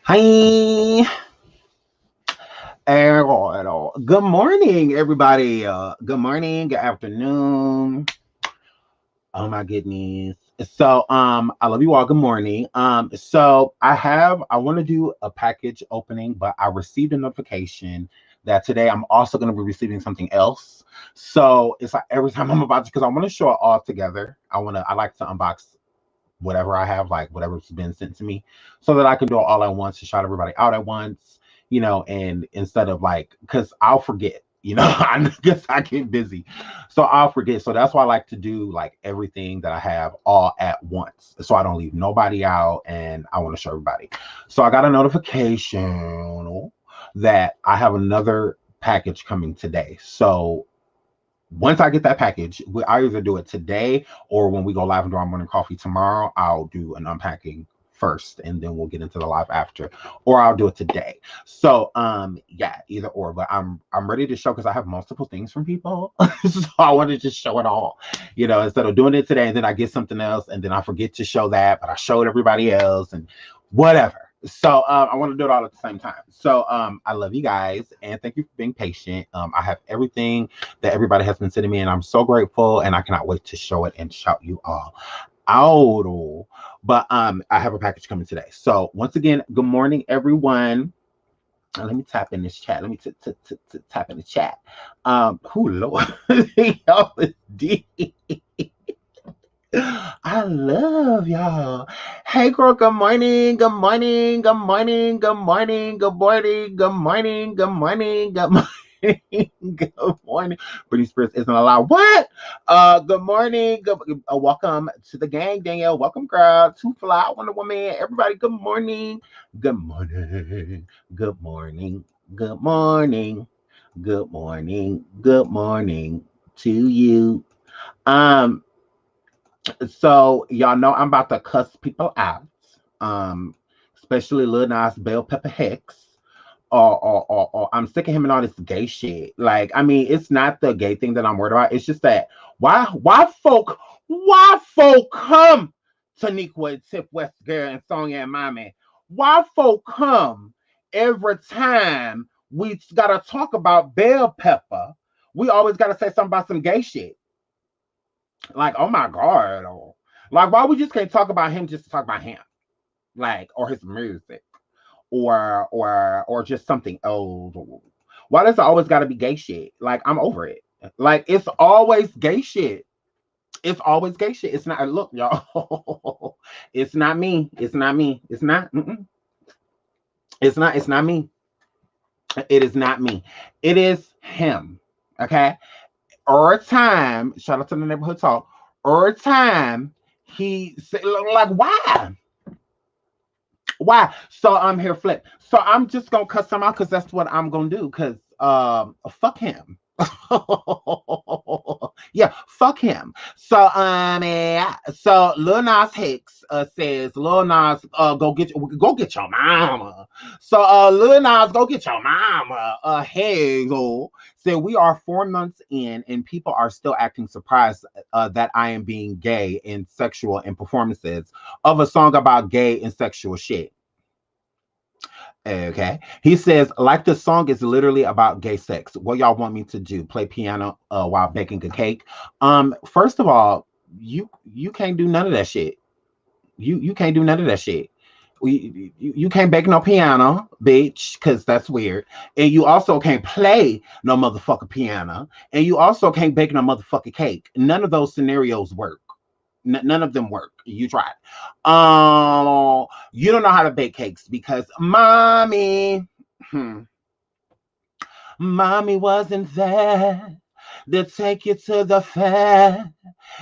Hi. Good morning, everybody. Good morning, good afternoon. Oh my goodness. I love you all. Good morning. I want to do a package opening, but I received a notification that today I'm also going to be receiving something else. So it's like every time I'm about to, because I want to show it all together. I like to unbox whatever I have, like whatever's been sent to me, so that I can do it all at once to shout everybody out at once, and instead of like, because I'll forget, I guess I get busy. So I'll forget. So that's why I like to do like everything that I have all at once. So I don't leave nobody out and I want to show everybody. So I got a notification that I have another package coming today. So once I get that package, I either do it today or when we go live and do our morning coffee tomorrow, I'll do an unpacking first and then we'll get into the live after, or I'll do it today. So yeah, either or, but I'm ready to show because I have multiple things from people. So I want to just show it all, instead of doing it today and then I get something else and then I forget to show that, but I showed everybody else and whatever. So I want to do it all at the same time. So I love you guys and thank you for being patient. I have everything that everybody has been sending me, and I'm so grateful. And I cannot wait to show it and shout you all out. But I have a package coming today. So once again, good morning, everyone. Let me tap in this chat. Let me tap in the chat. Who Lord, y'all is deep. I love y'all. Hey, girl. Good morning. Good morning. Good morning. Good morning. Good morning. Good morning. Good morning. Good morning. Good morning. Britney Spears isn't allowed. What? Good morning. Welcome to the gang, Danielle. Welcome, girl. Two Fly, Wonder Woman. Everybody, good morning. Good morning. Good morning. Good morning. Good morning. Good morning to you. Um, so y'all know I'm about to cuss people out. Um, Especially Lil Nas Bell Pepper Hicks. Or I'm sick of him and all this gay shit. Like, I mean, it's not the gay thing that I'm worried about. It's just that why folk come to Taniqua and Tip West Girl and Sonya and Mommy? Why folk come every time we gotta talk about Bell Pepper? We always gotta say something about some gay shit. Like, oh my god, like why we just can't talk about him just to talk about him, like, or his music, or just something else. Why does it always got to be gay shit? Like, I'm over it. Like, it's always gay shit. It's always gay shit. It's not. Look, y'all. It's not me. It's not me. It's not. It's not. It's not me. It is not me. It is him. Okay. Or time. Shout out to the neighborhood talk. Or time. He said, like, why? Why? So I'm here flip. So I'm just gonna cuss him out because that's what I'm gonna do. Cause fuck him. Yeah, fuck him. So yeah. So Lil Nas Hicks says Lil Nas go get your mama. So Lil Nas go get your mama. Hazel said we are 4 months in and people are still acting surprised that I am being gay and sexual in performances of a song about gay and sexual shit. Okay. He says, like the song is literally about gay sex. What y'all want me to do? Play piano while baking a cake? First of all, you can't do none of that shit. You can't do none of that shit. You can't bake no piano, bitch, because that's weird. And you also can't play no motherfucker piano. And you also can't bake no motherfucking cake. None of those scenarios work. None of them work. You tried. You don't know how to bake cakes because mommy wasn't there to take you to the fair.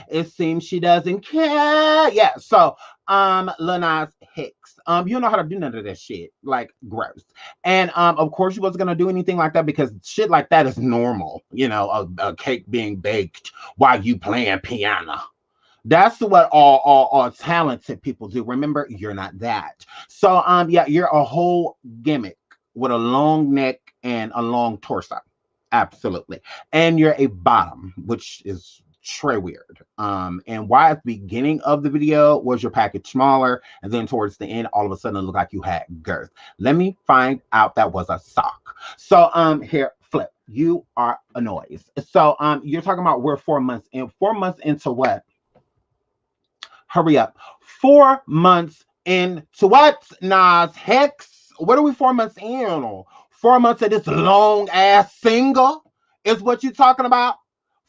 It seems she doesn't care. Yeah. So, Lil Nas Hicks. You don't know how to do none of that shit. Like, gross. And of course, you wasn't gonna do anything like that because shit like that is normal. A cake being baked while you playing piano. That's what all talented people do. Remember, you're not that. So yeah, you're a whole gimmick with a long neck and a long torso. Absolutely. And you're a bottom, which is Très weird. And why at the beginning of the video was your package smaller, and then towards the end, all of a sudden it looked like you had girth. Let me find out that was a sock. So here, flip. You are a noise. So you're talking about we're 4 months in. 4 months into what? Hurry up. 4 months into what? Nas Hex. What are we 4 months in? 4 months of this long ass single is what you talking about?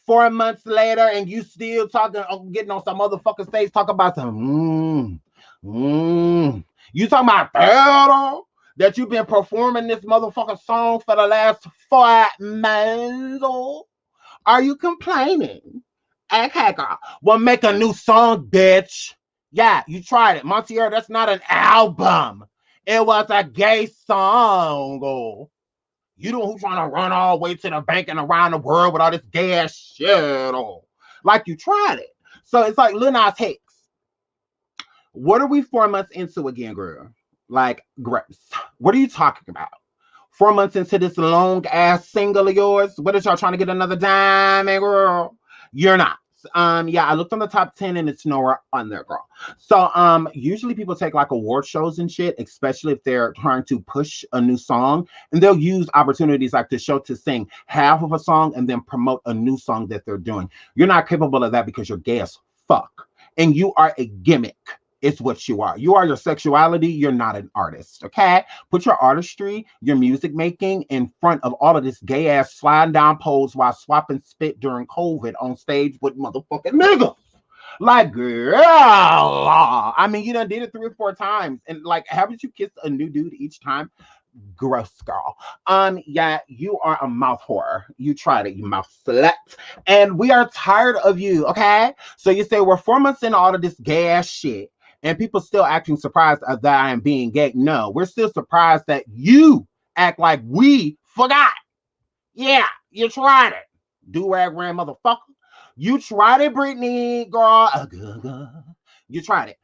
4 months later, and you still talking, getting on some motherfucking stage, talking about some, You talking about battle that you've been performing this motherfucking song for the last 4 months? Are you complaining? Okay, girl. Well, make a new song, bitch. Yeah, you tried it. Montier, that's not an album. It was a gay song. Oh. You know who's trying to run all the way to the bank and around the world with all this gay ass shit on. Like you tried it. So it's like Lil Nas X. What are we 4 months into again, girl? Like, Grace, what are you talking about? 4 months into this long ass single of yours? What is y'all trying to get another diamond, girl? You're not. Yeah, I looked on the top 10 and it's nowhere on there, girl. So usually people take like award shows and shit, especially if they're trying to push a new song, and they'll use opportunities like the show to sing half of a song and then promote a new song that they're doing. You're not capable of that because you're gay as fuck, and you are a gimmick. It's what you are. You are your sexuality. You're not an artist, okay? Put your artistry, your music making in front of all of this gay ass sliding down poles while swapping spit during COVID on stage with motherfucking niggas. Like, girl, I mean, you done did it 3 or 4 times. And like, haven't you kissed a new dude each time? Gross, girl. Yeah, you are a mouth whore. You tried it, you mouth slut. And we are tired of you, okay? So you say we're 4 months in all of this gay ass shit, and people still acting surprised that I am being gay. No, we're still surprised that you act like we forgot. Yeah, you tried it. Do-rag ran motherfucker. You tried it, Brittany, girl. You tried it.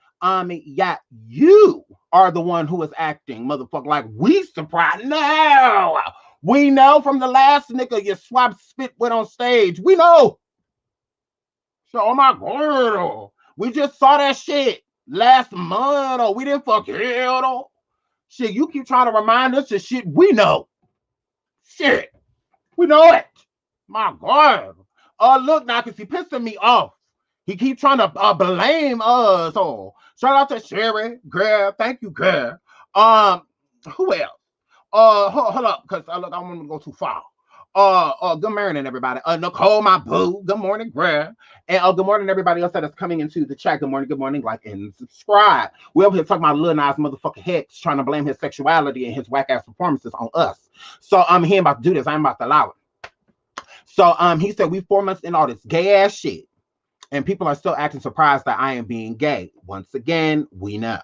Yeah, you are the one who is acting, motherfucker, like we surprised. No, we know from the last nigga you swapped spit with on stage. We know. So, oh my god, we just saw that shit last month, or we didn't forget, or shit. You keep trying to remind us of shit we know. Shit, we know it. My god. Look now, cause he pissing me off. He keep trying to blame us. Oh, shout out to Sherry, girl. Thank you, girl. Who else? Hold up, cause look, I don't want to go too far. Good morning, everybody. Nicole, my boo. Good morning, girl. And good morning, everybody else that is coming into the chat. Good morning, like and subscribe. We're over here talking about Lil Nas motherfucking Hex trying to blame his sexuality and his whack ass performances on us. So he ain't about to do this. I'm about to allow it. So he said we 4 months in all this gay ass shit, and people are still acting surprised that I am being gay. Once again, we know.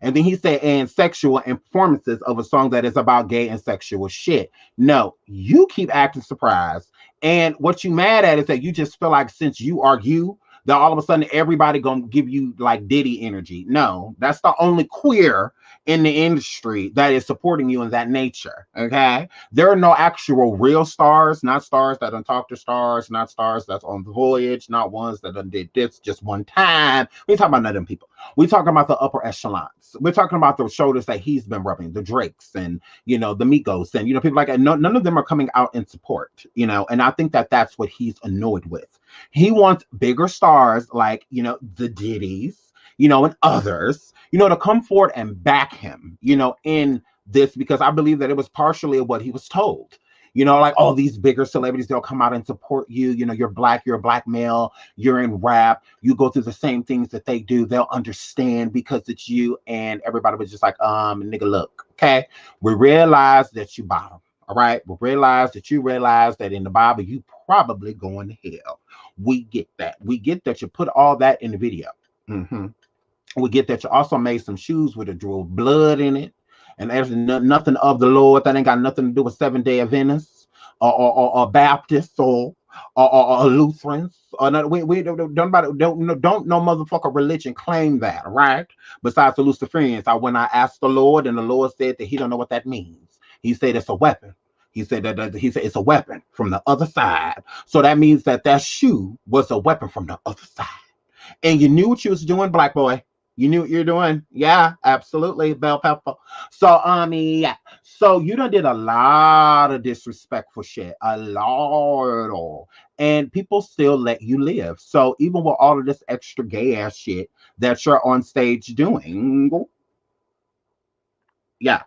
And then he said, and sexual and performances of a song that is about gay and sexual shit. No, you keep acting surprised. And what you mad at is that you just feel like since you are you, that all of a sudden everybody gonna give you like Diddy energy. No, that's the only queer in the industry that is supporting you in that nature. Okay, there are no actual real stars, not stars that don't talk to stars, not stars that's on the voyage, not ones that done did this just one time. We ain't talking about none of them people. We talking about the upper echelons. We're talking about the shoulders that he's been rubbing, the Drakes and the Migos and people like that. No, none of them are coming out in support. And I think that that's what he's annoyed with. He wants bigger stars like the Diddies, and others, to come forward and back him, in this, because I believe that it was partially what he was told. Like all these bigger celebrities, they'll come out and support you. You're a black male, you're in rap, you go through the same things that they do. They'll understand because it's you. And everybody was just like, nigga, look, okay, we realize that you bottom. All right, we realize that in the Bible, you probably going to hell. We get that. We get that you put all that in the video. We get that you also made some shoes with a drove blood in it. And there's nothing of the Lord. That ain't got nothing to do with Seventh-day Adventists or Baptists or Lutherans. Or not, we don't no motherfucker religion claim that, right? Besides the Luciferians. When I asked the Lord, and the Lord said that he don't know what that means. He said it's a weapon. He said he said it's a weapon from the other side. So that means that shoe was a weapon from the other side. And you knew what you was doing, black boy. You knew what you're doing. Yeah, absolutely, bell pepper. So, yeah. So you done did a lot of disrespectful shit. A lot. And people still let you live. So even with all of this extra gay ass shit that you're on stage doing, yeah.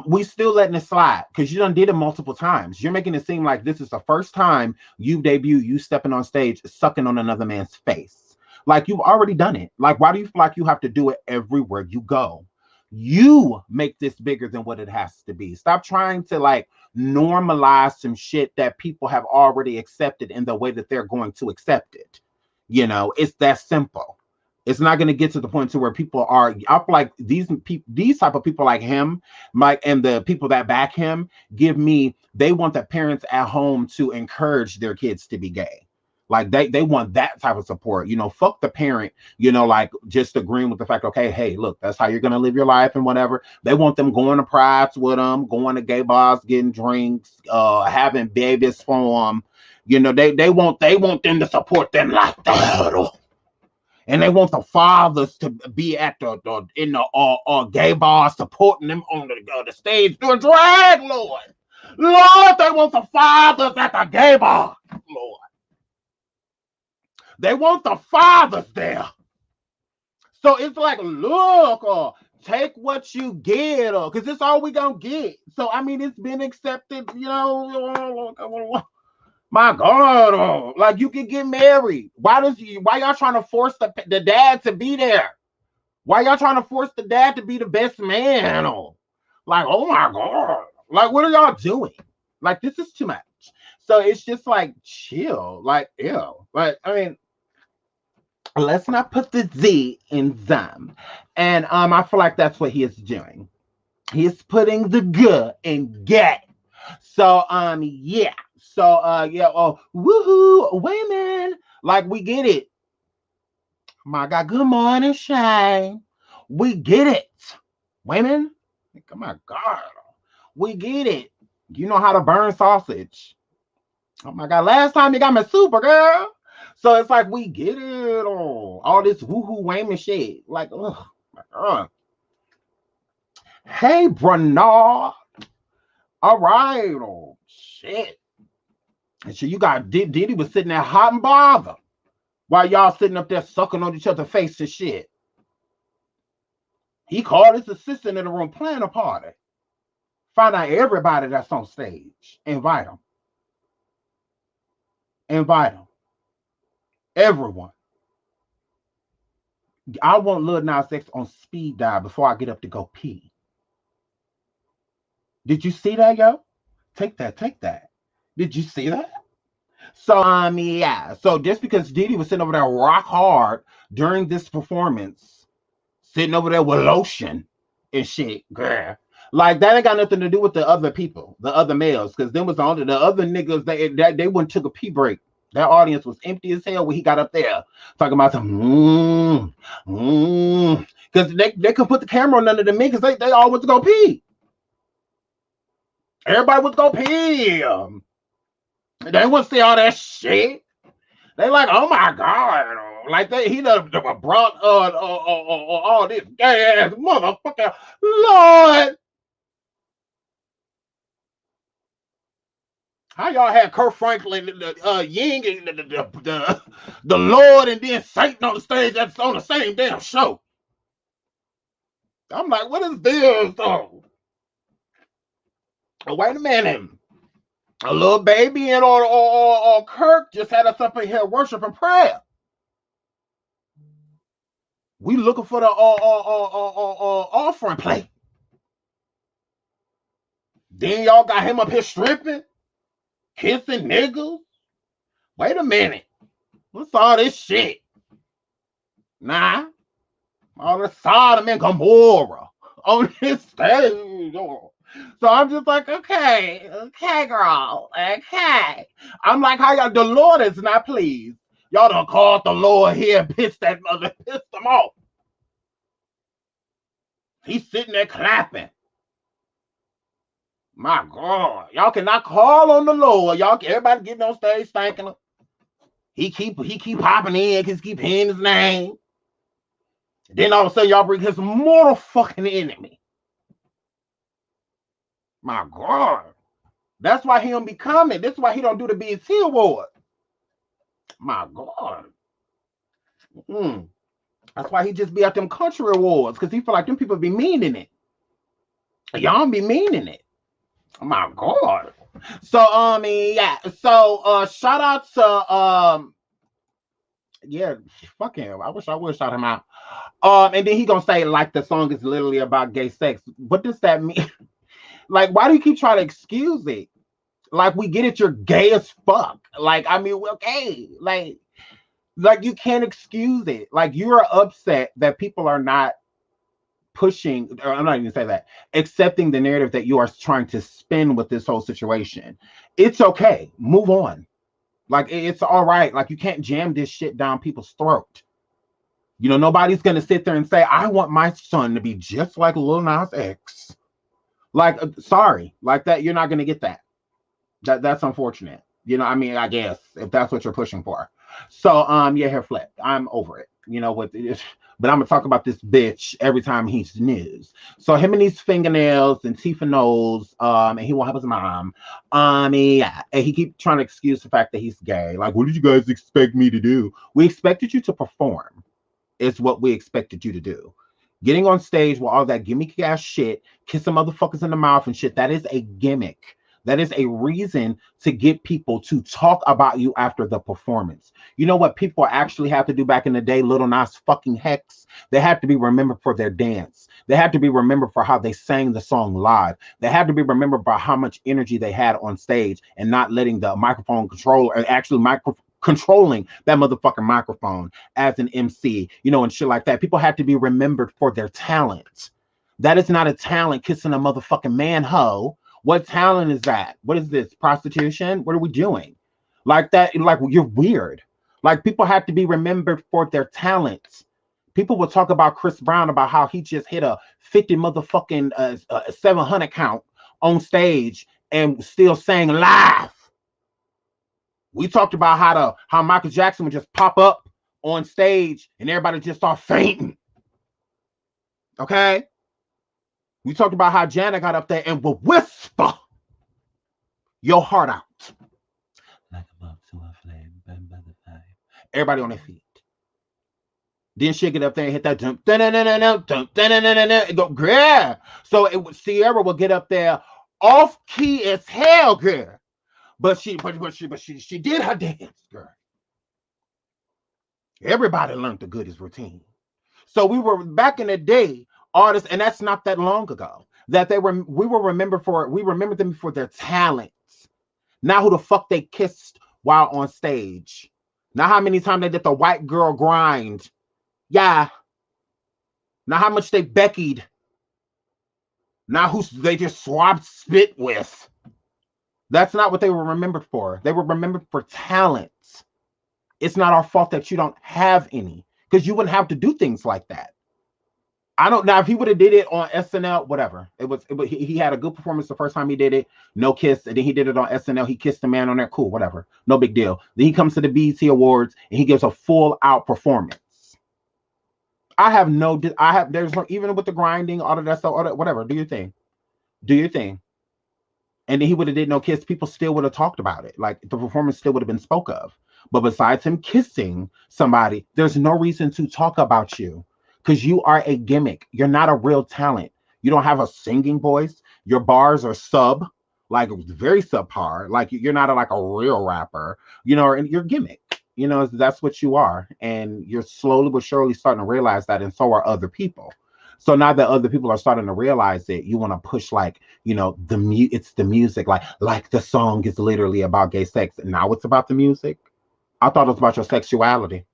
We still letting it slide because you done did it multiple times. You're making it seem like this is the first time you debut, you stepping on stage, sucking on another man's face. Like you've already done it. Like, why do you feel like you have to do it everywhere you go? You make this bigger than what it has to be. Stop trying to like normalize some shit that people have already accepted in the way that they're going to accept it. You know, it's that simple. It's not going to get to the point to where people are. I feel like these type of people like him, Mike, and the people that back him give me. They want the parents at home to encourage their kids to be gay. Like they want that type of support. You know, fuck the parent. You know, like just agreeing with the fact. Okay, hey, look, that's how you're going to live your life and whatever. They want them going to prides with them, going to gay bars, getting drinks, having babies for them. You know, they want them to support them like that. And they want the fathers to be at in the gay bar supporting them on the stage doing drag, Lord. Lord, they want the fathers at the gay bar, Lord. They want the fathers there. So it's like, look, take what you get, because it's all we gonna get. So I mean, it's been accepted, you know. My God, like you can get married. Why y'all trying to force the dad to be there? Why y'all trying to force the dad to be the best man? Like, oh my God. Like, what are y'all doing? Like, this is too much. So it's just like chill. Like, ew. Like, I mean, let's not put the Z in them. And I feel like that's what he is doing. He is putting the G in get. So yeah. So yeah, woohoo, women. Like we get it. My God, good morning, Shay. We get it. Women. Oh my God. We get it. You know how to burn sausage. Oh my God. Last time you got me super girl. So it's like we get it all this woohoo women shit. Like, oh my God. Hey, Bernard. All right. Oh shit. And so you got Diddy was sitting there hot and bothered while y'all sitting up there sucking on each other's face and shit. He called his assistant in the room, plan a party. Find out everybody that's on stage. Invite them. Invite them. Everyone. I want Lil Nas X on speed dial before I get up to go pee. Did you see that, yo? Take that. Did you see that? So, yeah. So just because Diddy was sitting over there rock hard during this performance, sitting over there with lotion and shit, girl. Like that ain't got nothing to do with the other people, the other males, because them was on the other niggas. They went and took a pee break. That audience was empty as hell when he got up there talking about some because they could put the camera on none of them niggas. They all went to go pee. Everybody went to go pee. They want to see all that shit. They like, oh my God, like he done brought all this gay ass motherfucker, Lord. How y'all had Kurt Franklin, Ying, and the Lord, and then Satan on the stage that's on the same damn show? I'm like, what is this though? Oh, wait a minute. A little baby and or Kirk just had us up in here worshiping prayer. We looking for the offering plate. Then y'all got him up here stripping, kissing niggas. Wait a minute. What's all this shit? Nah. All the Sodom and Gomorrah on this stage. So I'm just like, okay, girl, okay. I'm like, how y'all, the Lord is not pleased. Y'all done called the Lord here and pissed him off. He's sitting there clapping. My God, y'all cannot call on the Lord. Everybody getting on stage thanking him. He keep popping in because keep hearing his name. Then all of a sudden y'all bring his mortal fucking enemy. My God, that's why he don't be coming. That's why he don't do the BET Award. My God, that's why he just be at them country awards because he feel like them people be meaning it. Y'all be meaning it. My God. So yeah. So shout out to yeah, fuck him. I wish I would shout him out. And then he gonna say like the song is literally about gay sex. What does that mean? Like, why do you keep trying to excuse it? Like, we get it, you're gay as fuck. Like, I mean, okay, like you can't excuse it. Like, you are upset that people are not pushing, or I'm not even saying that, accepting the narrative that you are trying to spin with this whole situation. It's okay. Move on. Like, it's all right. Like, you can't jam this shit down people's throat. You know, nobody's gonna sit there and say, I want my son to be just like Lil Nas X. Like, sorry, like that, you're not gonna get that. That's unfortunate. You know, I mean, I guess if that's what you're pushing for. So yeah, hair flip. I'm over it. You know what? But I'm gonna talk about this bitch every time he's news. So him and these fingernails and teeth and nose, and he won't have his mom. Yeah, and he keep trying to excuse the fact that he's gay. Like, what did you guys expect me to do? We expected you to perform. Is what we expected you to do. Getting on stage with all that gimmicky ass shit, kissing motherfuckers in the mouth and shit, that is a gimmick. That is a reason to get people to talk about you after the performance. You know what people actually have to do back in the day, Little Nas fucking Hex? They have to be remembered for their dance. They have to be remembered for how they sang the song live. They have to be remembered by how much energy they had on stage and not letting the microphone controller, or actually controlling that motherfucking microphone as an MC, you know, and shit like that. People have to be remembered for their talent. That is not a talent, kissing a motherfucking man hoe. What talent is that? What is this? Prostitution? What are we doing? Like that, like, you're weird. Like, people have to be remembered for their talents. People will talk about Chris Brown, about how he just hit a 50 motherfucking 700 count on stage and still sang live. We talked about how Michael Jackson would just pop up on stage and everybody just start fainting. Okay? We talked about how Janet got up there and would whisper your heart out. Like a moth to a flame, burned by the fire. Everybody on their feet. Then she'll get up there and hit that jump. And go, girl. So Sierra will get up there off key as hell, girl. But she did her dance, girl. Everybody learned the goodies routine. So we were back in the day, artists, and that's not that long ago, that we remember them for their talents. Not who the fuck they kissed while on stage. Not how many times they did the white girl grind. Yeah. Not how much they Beckied. Not who they just swapped spit with. That's not what they were remembered for. They were remembered for talents. It's not our fault that you don't have any, because you wouldn't have to do things like that. I don't know if he would have did it on SNL, whatever. He had a good performance the first time he did it, no kiss, and then he did it on SNL. He kissed a man on there, cool, whatever, no big deal. Then he comes to the BET Awards and he gives a full out performance. There's no, even with the grinding, all of that stuff, all that, whatever. Do your thing. And then he would have did no kiss. People still would have talked about it. Like, the performance still would have been spoke of. But besides him kissing somebody, there's no reason to talk about you, because you are a gimmick. You're not a real talent. You don't have a singing voice. Your bars are very subpar. Like, you're not like a real rapper, you know, and you're gimmick. You know, that's what you are. And you're slowly but surely starting to realize that, and so are other people. So now that other people are starting to realize it, you want to push, like, you know, it's the music, like the song is literally about gay sex. Now it's about the music. I thought it was about your sexuality.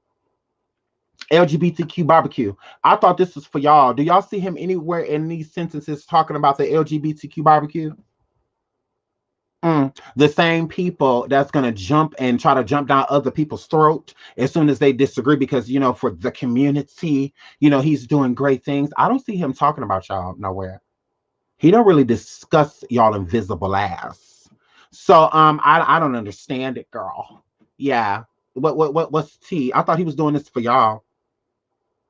LGBTQ barbecue. I thought this was for y'all. Do y'all see him anywhere in these sentences talking about the LGBTQ barbecue? The same people that's going to jump and try to jump down other people's throat as soon as they disagree, because, you know, for the community, you know, he's doing great things. I don't see him talking about y'all nowhere. He don't really discuss y'all invisible ass. So I don't understand it, girl. Yeah. What's T? I thought he was doing this for y'all.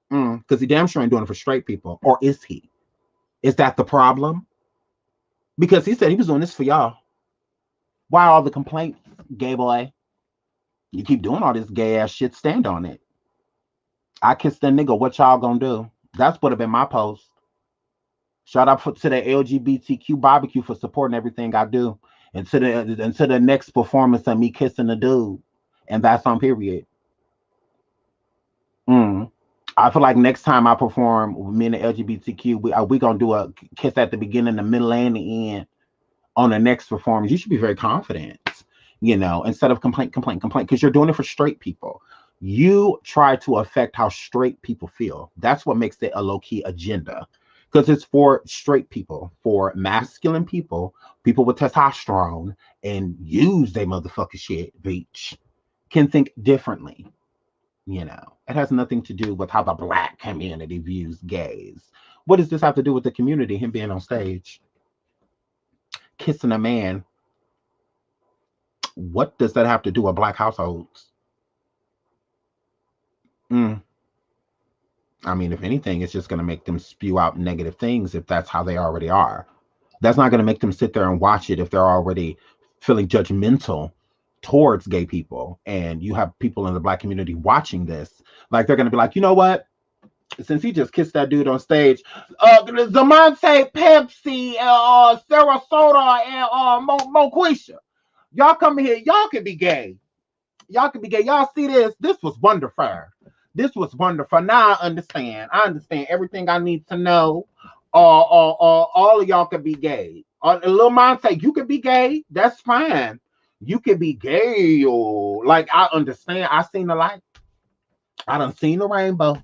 Because he damn sure ain't doing it for straight people. Or is he? Is that the problem? Because he said he was doing this for y'all. Why all the complaints, gay boy? You keep doing all this gay ass shit, stand on it. I kissed that nigga, what y'all gonna do? That's would have been my post. Shout out to the LGBTQ barbecue for supporting everything I do. And to the next performance of me kissing a dude. And that's on period. Mm. I feel like next time I perform with me and the LGBTQ, we gonna do a kiss at the beginning, the middle, and the end on the next performance. You should be very confident, instead of complaint, because you're doing it for straight people. You try to affect how straight people feel. That's what makes it a low-key agenda. Because it's for straight people, for masculine people, people with testosterone, and use they motherfucking shit, bitch, can think differently. It has nothing to do with how the black community views gays. What does this have to do with the community, him being on stage kissing a man? What does that have to do with black households? I mean, if anything, it's just going to make them spew out negative things if that's how they already are. That's not going to make them sit there and watch it if they're already feeling judgmental towards gay people. And you have people in the black community watching this. Like, they're going to be like, you know what? Since he just kissed that dude on stage, Zamonte, Pepsi, Sarasota, and Moquisha, y'all come here. Y'all can be gay. Y'all can be gay. Y'all see this? This was wonderful. This was wonderful. Now I understand. I understand everything I need to know. All of y'all can be gay. Lil Monte, you can be gay. That's fine. You can be gay. Like, I understand. I seen the light. I done seen the rainbow.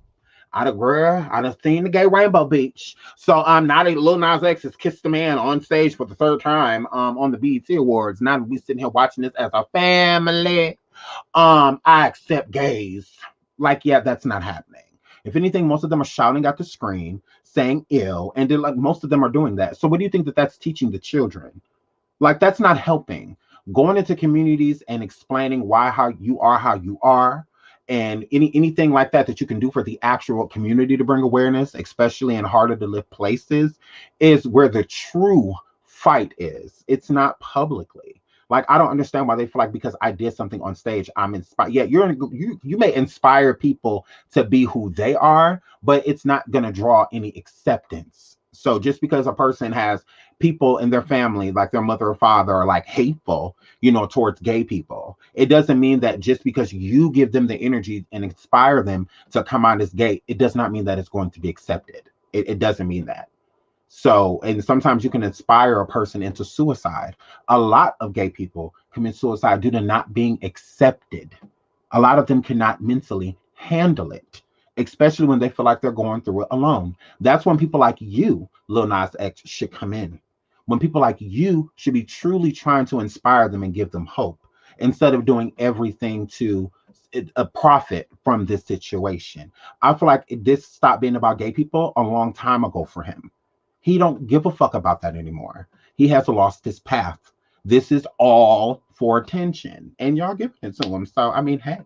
I done seen the gay rainbow, bitch. So I'm not a Lil Nas X has kissed a man on stage for the third time on the BET Awards. Now that we sitting here watching this as a family, I accept gays. Like, yeah, that's not happening. If anything, most of them are shouting at the screen, saying ill, and like most of them are doing that. So what do you think that that's teaching the children? Like, that's not helping. Going into communities and explaining how you are, and anything like that you can do for the actual community to bring awareness, especially in harder to live places, is where the true fight is. It's not publicly. Like, I don't understand why they feel like because I did something on stage, I'm inspired. Yeah, you may inspire people to be who they are, but it's not going to draw any acceptance. So just because a person has people in their family, like their mother or father, are like hateful, towards gay people, it doesn't mean that just because you give them the energy and inspire them to come out as gay, it does not mean that it's going to be accepted. It doesn't mean that. So, and sometimes you can inspire a person into suicide. A lot of gay people commit suicide due to not being accepted. A lot of them cannot mentally handle it, especially when they feel like they're going through it alone. That's when people like you, Lil Nas X, should come in. When people like you should be truly trying to inspire them and give them hope, instead of doing everything to a profit from this situation. I feel like this stopped being about gay people a long time ago for him. He don't give a fuck about that anymore. He has lost his path. This is all for attention, and y'all giving it to him. So, I mean, hey,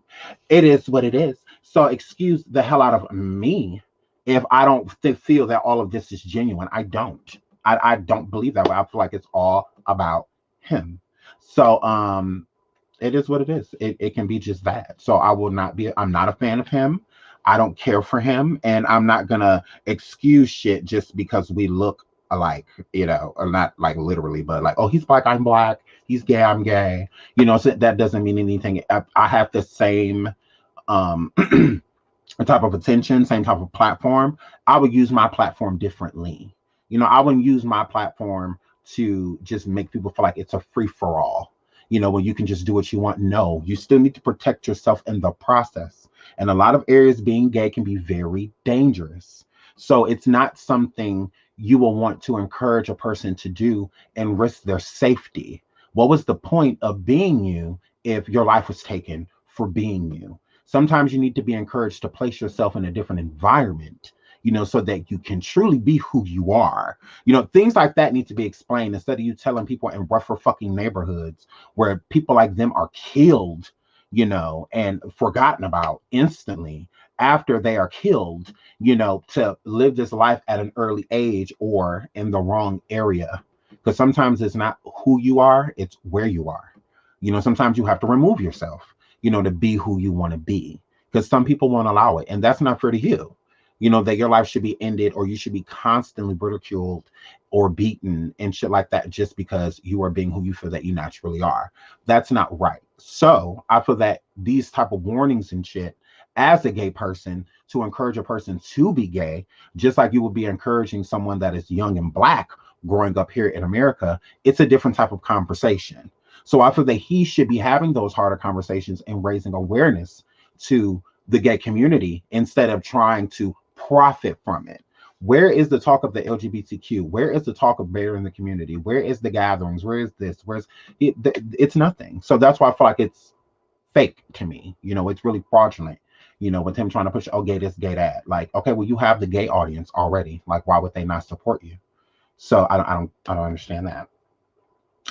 it is what it is. So, excuse the hell out of me if I don't feel that all of this is genuine. I don't. I don't believe that way. I feel like it's all about him. So, it is what it is. It can be just that. So, I'm not a fan of him. I don't care for him, and I'm not gonna excuse shit just because we look alike, or not like literally, but like, oh, he's black, I'm black, he's gay, I'm gay, so that doesn't mean anything. I have the same type of attention, same type of platform. I would use my platform differently. I wouldn't use my platform to just make people feel like it's a free for all, when you can just do what you want. No, you still need to protect yourself in the process. And a lot of areas, being gay can be very dangerous. So it's not something you will want to encourage a person to do and risk their safety. What was the point of being you if your life was taken for being you? Sometimes you need to be encouraged to place yourself in a different environment, so that you can truly be who you are. Things like that need to be explained instead of you telling people in rougher fucking neighborhoods where people like them are killed, and forgotten about instantly after they are killed, to live this life at an early age or in the wrong area. Because sometimes it's not who you are, it's where you are. Sometimes you have to remove yourself, to be who you want to be. Because some people won't allow it. And that's not fair to you. That your life should be ended or you should be constantly ridiculed or beaten and shit like that just because you are being who you feel that you naturally are. That's not right. So I feel that these type of warnings and shit as a gay person to encourage a person to be gay, just like you would be encouraging someone that is young and black growing up here in America, it's a different type of conversation. So I feel that he should be having those harder conversations and raising awareness to the gay community instead of trying to profit from it. Where is the talk of the LGBTQ? Where is the talk of better in the community? Where is the gatherings? Where is this? Where's it? It's nothing. So that's why I feel like it's fake to me. It's really fraudulent. With him trying to push, oh, gay this, gay that. Like, okay, well, you have the gay audience already. Like, why would they not support you? So I don't understand that.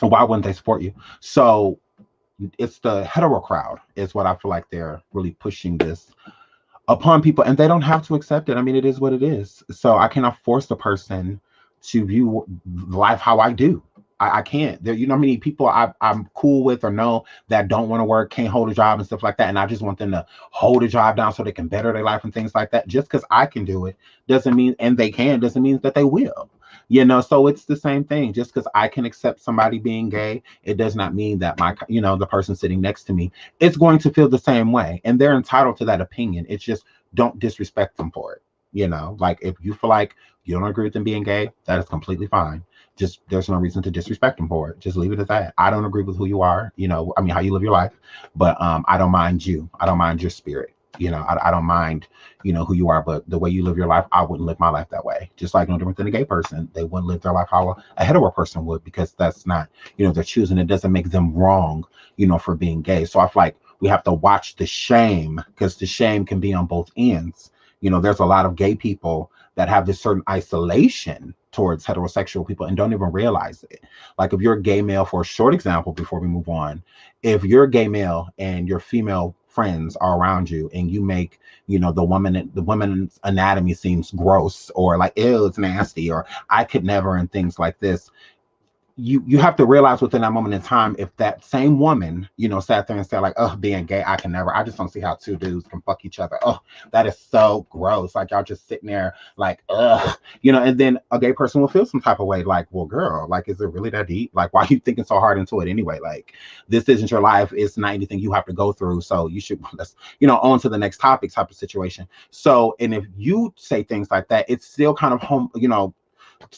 Why wouldn't they support you? So it's the hetero crowd is what I feel like they're really pushing this upon people, and they don't have to accept it. I mean, it is what it is. So I cannot force the person to view life how I do. I can't. There, how many people I'm cool with or know that don't want to work, can't hold a job and stuff like that, and I just want them to hold a job down so they can better their life and things like that. Just because I can do it doesn't mean, and they can, doesn't mean that they will. So it's the same thing. Just because I can accept somebody being gay, it does not mean that the person sitting next to me is going to feel the same way. And they're entitled to that opinion. It's just don't disrespect them for it. Like if you feel like you don't agree with them being gay, that is completely fine. Just there's no reason to disrespect them for it. Just leave it at that. I don't agree with who you are, how you live your life, but I don't mind you. I don't mind your spirit. I don't mind, who you are, but the way you live your life, I wouldn't live my life that way. Just like no different than a gay person. They wouldn't live their life how a hetero person would, because that's not, they're choosing. It doesn't make them wrong, for being gay. So I feel like we have to watch the shame, because the shame can be on both ends. There's a lot of gay people that have this certain isolation towards heterosexual people and don't even realize it. Like if you're a gay male, for a short example, before we move on, if you're a gay male and your female friends are around you and you make, the woman's anatomy seems gross or like, ew, it's nasty, or I could never, and things like this, you have to realize within that moment in time, if that same woman, sat there and said like, oh, being gay, I can never, I just don't see how two dudes can fuck each other. Oh, that is so gross. Like y'all just sitting there like, ugh, and then a gay person will feel some type of way like, well, girl, like, is it really that deep? Like, why are you thinking so hard into it anyway? Like, this isn't your life. It's not anything you have to go through. So you should, let's, on to the next topic type of situation. So, and if you say things like that, it's still kind of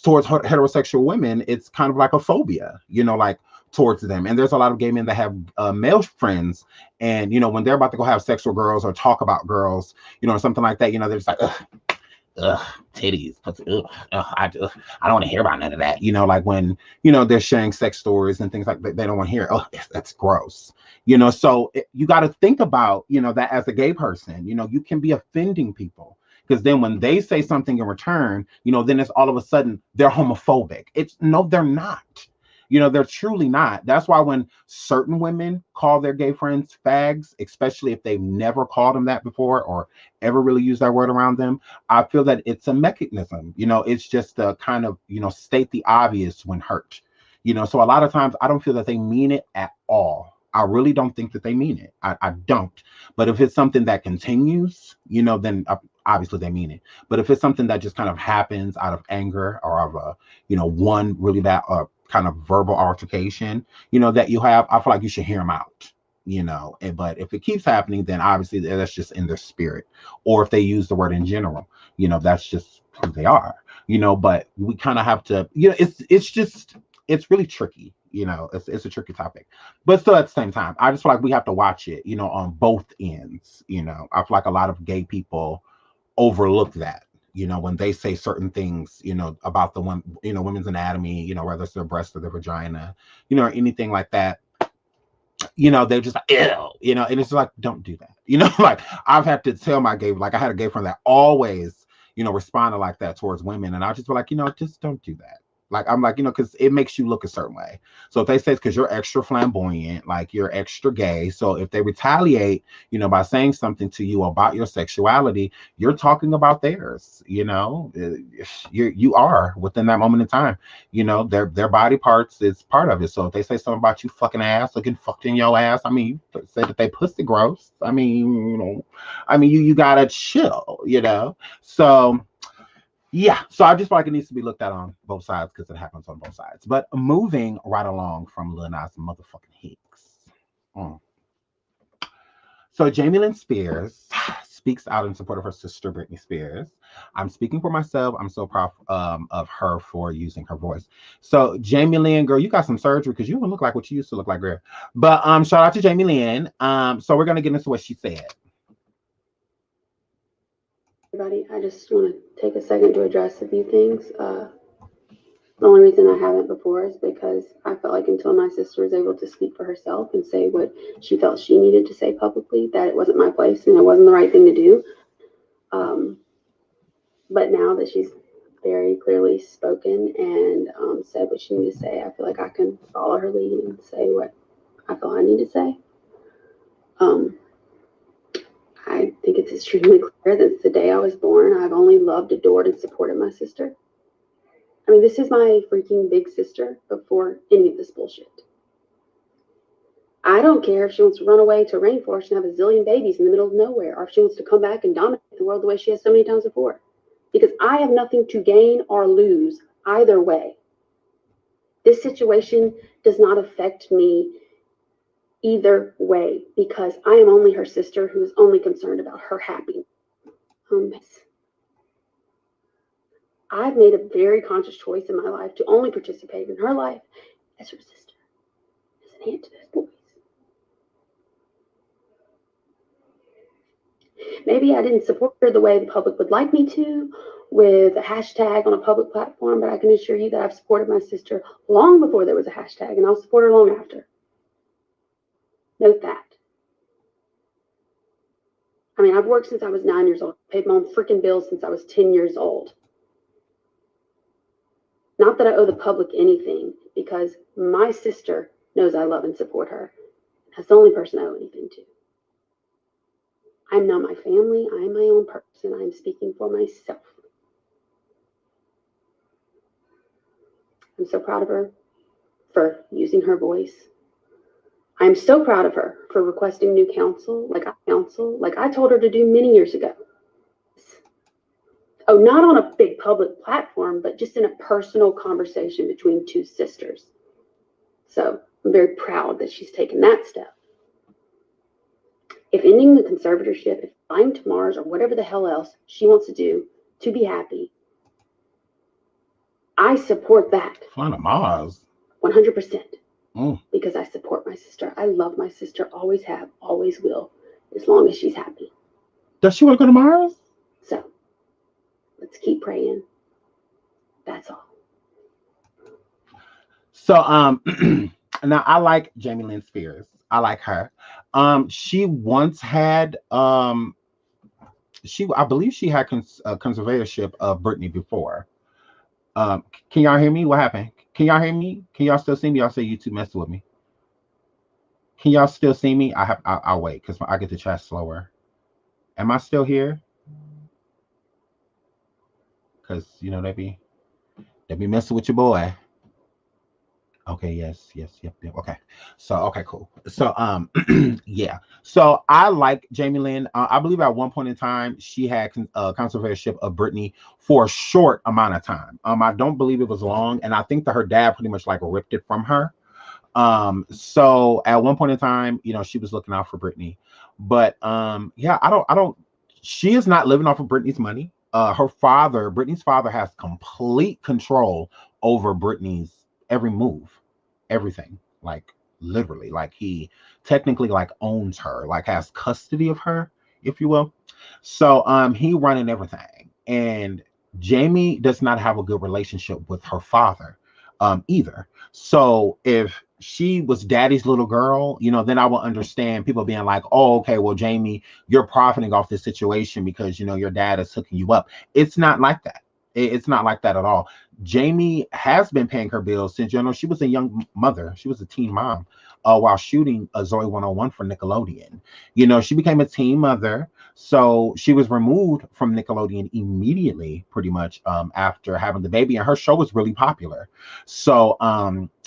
towards heterosexual women, it's kind of like a phobia, like towards them. And there's a lot of gay men that have male friends, and when they're about to go have sex with girls or talk about girls, or something like that, they're just like, ugh, titties, I don't want to hear about none of that. Like when they're sharing sex stories and things like that, they don't want to hear it. Oh, that's gross. So you got to think about that as a gay person. You can be offending people. Because then when they say something in return, then it's all of a sudden they're homophobic. No, they're not. They're truly not. That's why when certain women call their gay friends fags, especially if they've never called them that before or ever really used that word around them, I feel that it's a mechanism. It's just a kind of, state the obvious when hurt. So a lot of times I don't feel that they mean it at all. I really don't think that they mean it. I don't. But if it's something that continues, then obviously they mean it. But if it's something that just kind of happens out of anger or of a, one really bad kind of verbal altercation, that you have, I feel like you should hear them out, but if it keeps happening, then obviously that's just in their spirit. Or if they use the word in general, that's just who they are, but we kind of have to, it's really tricky. It's a tricky topic, but still at the same time, I just feel like we have to watch it, on both ends. I feel like a lot of gay people overlook that, when they say certain things, about the one, women's anatomy, whether it's their breast or their vagina, or anything like that, they're just like, ew, and it's like, don't do that. Like I've had to tell my gay, like I had a gay friend that always, responding like that towards women. And I'll just be like, just don't do that. Like, I'm like, because it makes you look a certain way. So if they say it's because you're extra flamboyant, like you're extra gay. So if they retaliate, by saying something to you about your sexuality, you're talking about theirs. You are within that moment in time. Their body parts is part of it. So if they say something about you fucking ass or getting fucked in your ass, I mean, you say that they pussy gross. I mean, you gotta chill. So. Yeah, so I just feel like it needs to be looked at on both sides because it happens on both sides. But moving right along from Lil Nas motherfucking Hicks. Mm. So Jamie Lynn Spears speaks out in support of her sister Britney Spears. I'm speaking for myself. I'm so proud of her for using her voice. So Jamie Lynn, girl, you got some surgery because you don't look like what you used to look like, girl. But shout out to Jamie Lynn. So we're gonna get into what she said. Everybody, I just want to take a second to address a few things. The only reason I haven't before is because I felt like until my sister was able to speak for herself and say what she felt she needed to say publicly, that it wasn't my place and it wasn't the right thing to do. But now that she's very clearly spoken and said what she needed to say, I feel like I can follow her lead and say what I feel I need to say. I think it's extremely clear that since the day I was born, I've only loved, adored, and supported my sister. I mean, this is my freaking big sister before any of this bullshit. I don't care if she wants to run away to a rainforest and have a zillion babies in the middle of nowhere, or if she wants to come back and dominate the world the way she has so many times before. Because I have nothing to gain or lose either way. This situation does not affect me either way because I am only her sister who is only concerned about her happiness. I've made a very conscious choice in my life to only participate in her life as her sister, as an aunt to those boys. Maybe I didn't support her the way the public would like me to, with a hashtag on a public platform, but I can assure you that I've supported my sister long before there was a hashtag, and I'll support her long after. Note that. I mean, I've worked since I was 9 years old, paid my own freaking bills since I was 10 years old. Not that I owe the public anything, because my sister knows I love and support her. That's the only person I owe anything to. I'm not my family. I am my own person. I'm speaking for myself. I'm so proud of her for using her voice. I'm so proud of her for requesting new counsel, like I told her to do many years ago. Oh, not on a big public platform, but just in a personal conversation between two sisters. So I'm very proud that she's taken that step. If ending the conservatorship, if flying to Mars, or whatever the hell else she wants to do to be happy, I support that. Flying to Mars? 100%. Because I support my sister. I love my sister, always have, always will, as long as she's happy. Does she want to go to Mars? So, let's keep praying. That's all. So, now I like Jamie Lynn Spears. I like her. She once had, I believe she had conservatorship of Britney before. Can y'all hear me? What happened? Can y'all hear me? Can y'all still see me? Y'all say YouTube messing with me. Can y'all still see me? I'll wait because I get to chat slower. Am I still here? Because they be messing with your boy. Okay, yes, yep. Okay. So, okay, cool. So, yeah. So I like Jamie Lynn. I believe at one point in time she had conservatorship of Britney for a short amount of time. I don't believe it was long, and I think that her dad pretty much like ripped it from her. So at one point in time, she was looking out for Britney, but yeah, I don't. She is not living off of Britney's money. Britney's father, has complete control over Britney's every move, everything, like literally, like he technically like owns her, like has custody of her, if you will. So he running everything, and Jamie does not have a good relationship with her father either. So if she was daddy's little girl, then I will understand people being like, oh, okay, well, Jamie, you're profiting off this situation because, your dad is hooking you up. It's not like that. It's not like that at all. Jamie has been paying her bills since, she was a young mother. She was a teen mom while shooting a Zoe 101 for Nickelodeon. She became a teen mother. So she was removed from Nickelodeon immediately, pretty much after having the baby. And her show was really popular. So,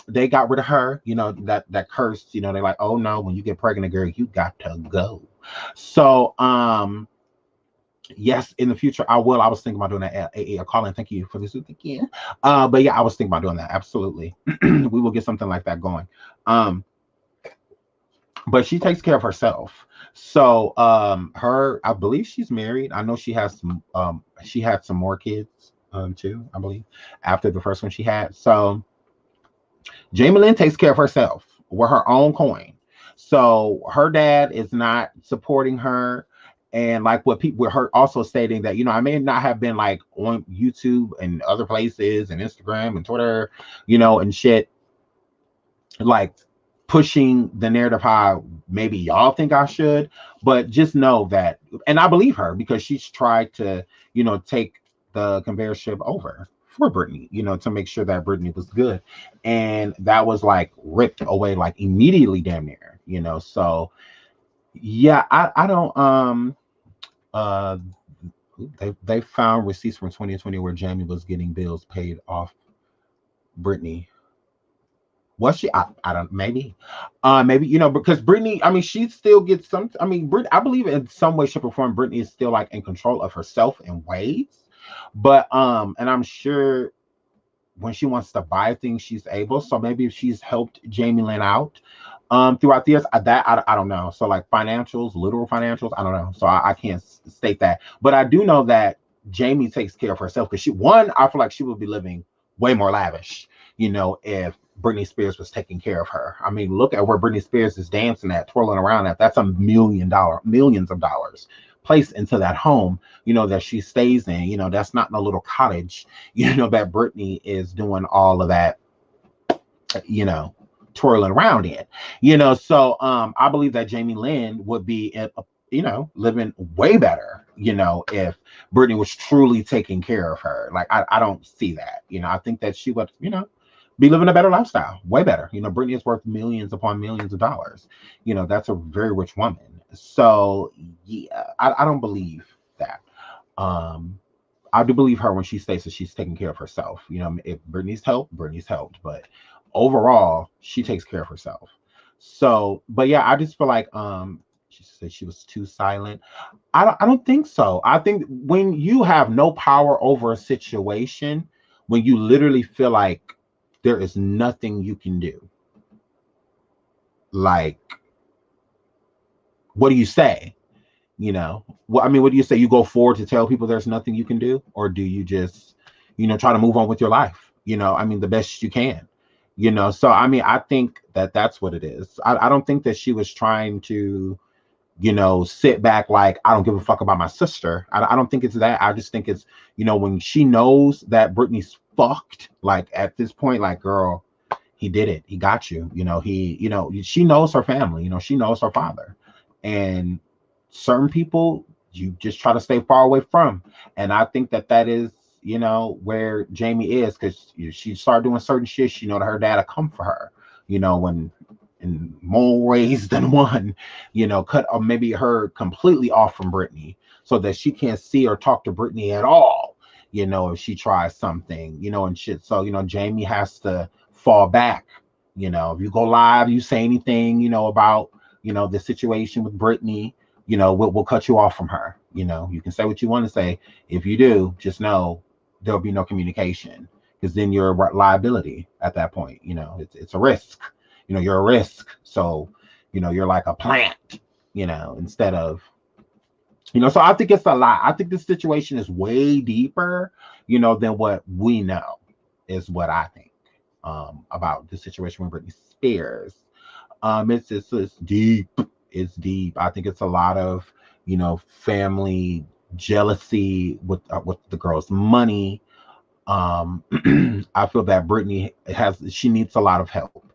they got rid of her, that curse, they're like, oh no, when you get pregnant, girl, you got to go. So, yes, in the future, I will. I was thinking about doing that. Colin, thank you for this again. But yeah, I was thinking about doing that. Absolutely. We will get something like that going. But she takes care of herself. So, I believe she's married. I know she has some, she had some more kids, too, I believe, after the first one she had. So, Jamie Lynn takes care of herself with her own coin. So her dad is not supporting her. And like what people were her also stating that, I may not have been like on YouTube and other places and Instagram and Twitter, and shit, like pushing the narrative how maybe y'all think I should, but just know that, and I believe her because she's tried to, take the conveyorship over for Brittany, to make sure that Brittany was good. And that was like ripped away like immediately, damn near, So yeah, I don't uh they found receipts from 2020 where Jamie was getting bills paid off Brittany. Was she? I don't. Maybe because Brittany. I mean, she still gets some. I mean, I believe in some way, shape, or form, Brittany is still like in control of herself in ways. But and I'm sure when she wants to buy things, she's able. So maybe if she's helped Jamie Lynn out throughout the years, I don't know. So like financials, literal financials, I don't know. So I can't state that. But I do know that Jamie takes care of herself because I feel like she would be living way more lavish, if Britney Spears was taking care of her. I mean, look at where Britney Spears is dancing at, twirling around at. That's millions of dollars placed into that home, that she stays in. That's not in a little cottage, that Britney is doing all of that, twirling around in. So I believe that Jamie Lynn would be living way better, if Britney was truly taking care of her. Like I don't see that. I think that she would, be living a better lifestyle, way better. Britney is worth millions upon millions of dollars. That's a very rich woman. So yeah, I don't believe that. I do believe her when she states that she's taking care of herself. If Britney's helped, but overall, she takes care of herself. So, but yeah, I just feel like she said she was too silent. I don't think so. I think when you have no power over a situation, when you literally feel like there is nothing you can do, like, what do you say? Well, I mean, what do you say? You go forward to tell people there's nothing you can do, or do you just, try to move on with your life? I mean, the best you can. So I mean, I think that that's what it is. I don't think that she was trying to, sit back like I don't give a fuck about my sister. I don't think it's that. I just think it's, when she knows that Britney's fucked, like at this point, like, girl, he did it. He got you. She knows her family. She knows her father, and certain people you just try to stay far away from. And I think that that is, where Jamie is, because she started doing certain shit. She know that her dad will come for her, when in more ways than one, cut or maybe her completely off from Brittany so that she can't see or talk to Brittany at all, if she tries something, and shit. So, Jamie has to fall back. If you go live, you say anything, about, the situation with Brittany, we'll cut you off from her. You can say what you want to say. If you do, just know there'll be no communication, because then you're a liability at that point. It's a risk. You're a risk. So, you're like a plant, instead of, so I think it's a lot. I think this situation is way deeper, than what we know, is what I think about the situation with Britney Spears. It's deep. It's deep. I think it's a lot of, family jealousy with the girl's money. I feel that Britney she needs a lot of help.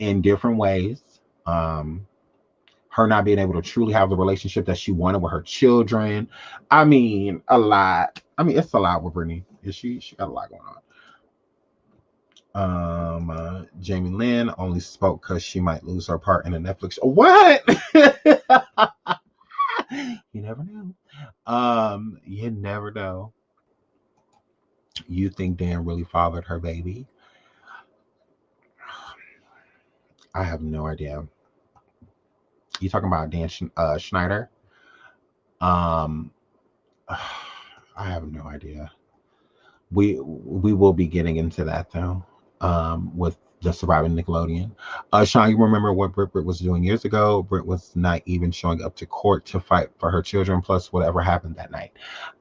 in different ways. Her not being able to truly have the relationship that she wanted with her children. I mean, a lot. I mean, it's a lot with Brittany. She got a lot going on. Jamie Lynn only spoke because she might lose her part in a Netflix show. What? You never know. You never know. You think Dan really fathered her baby? I have no idea. You talking about Dan Schneider? Um, I have no idea. We will be getting into that though. With the surviving Nickelodeon. Sean, you remember what Britt was doing years ago? Britt was not even showing up to court to fight for her children, plus whatever happened that night.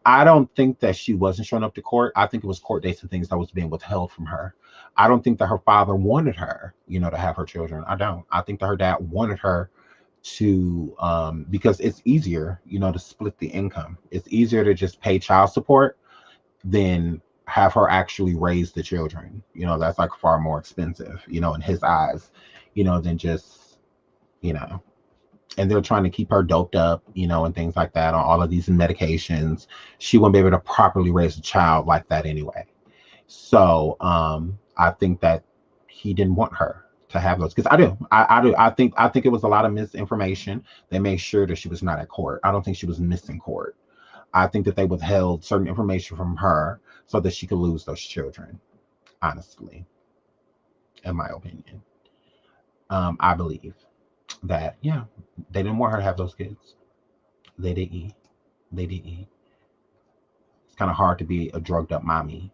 I don't think that she wasn't showing up to court. I think it was court dates and things that was being withheld from her. I don't think that her father wanted her, to have her children. I don't. I think that her dad wanted her to because it's easier, to split the income. It's easier to just pay child support than have her actually raise the children. That's like far more expensive, in his eyes, than just, and they're trying to keep her doped up, and things like that on all of these medications. She wouldn't be able to properly raise a child like that anyway. So I think that he didn't want her to have those, because I do. I think it was a lot of misinformation. They made sure that she was not at court. I don't think she was missing court. I think that they withheld certain information from her so that she could lose those children, honestly, in my opinion. I believe that, yeah, they didn't want her to have those kids. They didn't. They didn't. It's kind of hard to be a drugged up mommy.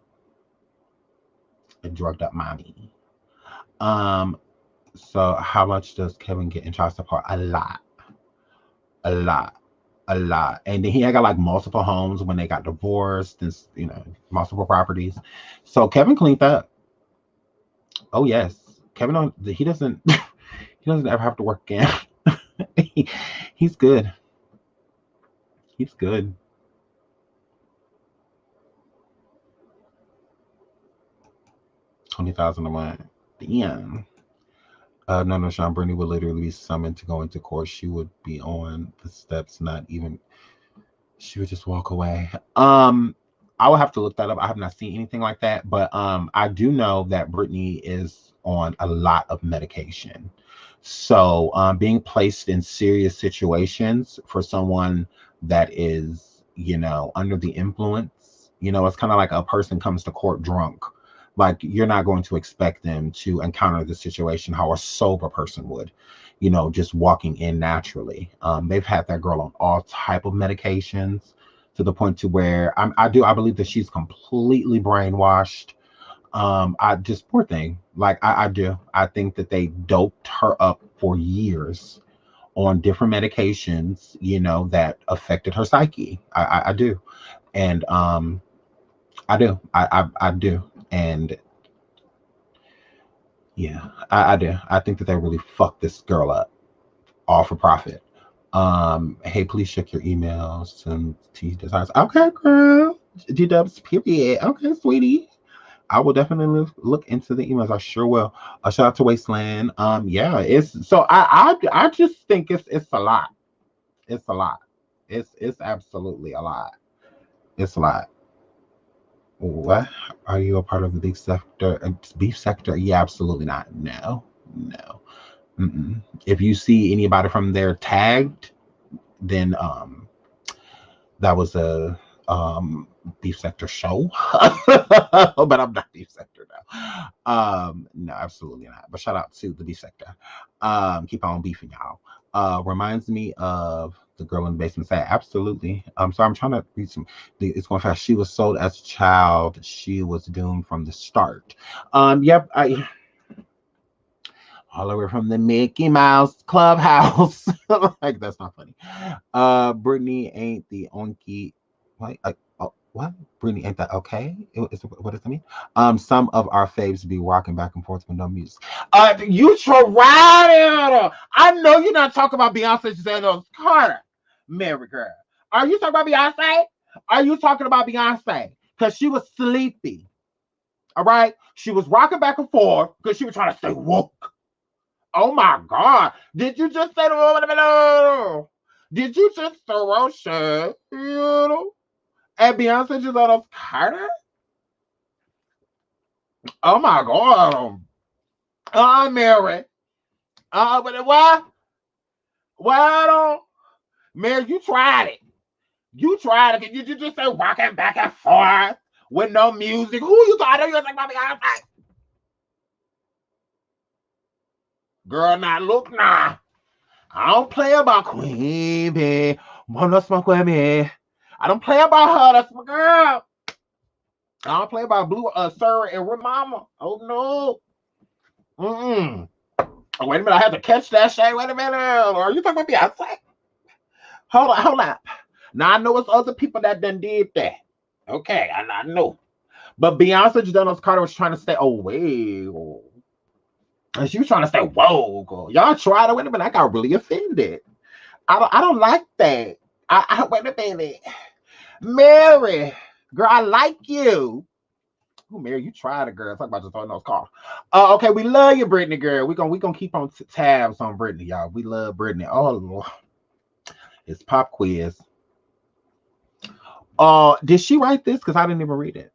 A drugged up mommy. So how much does Kevin get in child support? A lot. A lot. A lot. And then he had got like multiple homes when they got divorced and multiple properties. So Kevin cleaned up. Oh yes. Kevin he doesn't he doesn't ever have to work again. He's good. He's good. $20,000 a month. Damn. No, Sean. Brittany would literally be summoned to go into court. She would be on the steps, not even. She would just walk away. I will have to look that up. I have not seen anything like that, but I do know that Brittany is on a lot of medication. So being placed in serious situations for someone that is, under the influence, it's kind of like a person comes to court drunk. Like, you're not going to expect them to encounter the situation how a sober person would, just walking in naturally. They've had that girl on all type of medications to the point to where I believe that she's completely brainwashed. I just, poor thing. Like, I do. I think that they doped her up for years on different medications, that affected her psyche. I do. And I do. I do. And yeah, I do. I think that they really fucked this girl up, all for profit. Hey, please check your emails and T designs. Okay, girl. G Dubs, period. Okay, sweetie. I will definitely look into the emails. I sure will. A shout out to Wasteland. Yeah, it's so I just think it's a lot. It's a lot. It's absolutely a lot. It's a lot. What? Are you a part of the beef sector? Beef sector? Yeah, absolutely not. No, no. Mm-mm. If you see anybody from there tagged, then that was a beef sector show. But I'm not beef sector now. No, absolutely not. But shout out to the beef sector. Keep on beefing, y'all. Reminds me of the girl in the basement said, absolutely. So I'm trying to read some. It's going fast. She was sold as a child. She was doomed from the start. Yep. All the way from the Mickey Mouse Clubhouse. Like, that's not funny. Brittany ain't the onky. What? Brittany ain't that okay? What does that mean? Some of our faves be rocking back and forth with no music. You tried. I know you're not talking about Beyonce Giselle Carter, Mary girl. Are you talking about Beyonce? Are you talking about Beyonce? Because she was sleepy. All right? She was rocking back and forth because she was trying to stay woke. Oh my God. Did you just say the Did you just throw shit? And Beyonce just on us Carter? Oh my God. Mary. But what? Well, Mary, you tried it. You tried it. You just say walking back and forth with no music. Who you thought you was like my Beyonce? Girl, now look now. I don't play about Queen Bee. Wanna smoke with me? I don't play about her. That's my girl. I don't play about Blue Sir and Red Mama. Oh no. Mm-mm. Oh, wait a minute. I had to catch that shit. Wait a minute. Are you talking about Beyonce? Hold on. Now I know it's other people that done did that. Okay, I know. But Beyonce just done us Carter was trying to say, oh wait. And she was trying to say, whoa, girl. Y'all tried it. Wait a minute. I got really offended. I don't like that. Wait a minute. Mary, girl, I like you. Oh, Mary, you tried it, girl. Talk about just throwing those calls. Okay, we love you, Brittany, girl. We gonna keep on tabs on Brittany, y'all. We love Brittany. Oh Lord. It's pop quiz. Did she write this? Because I didn't even read it.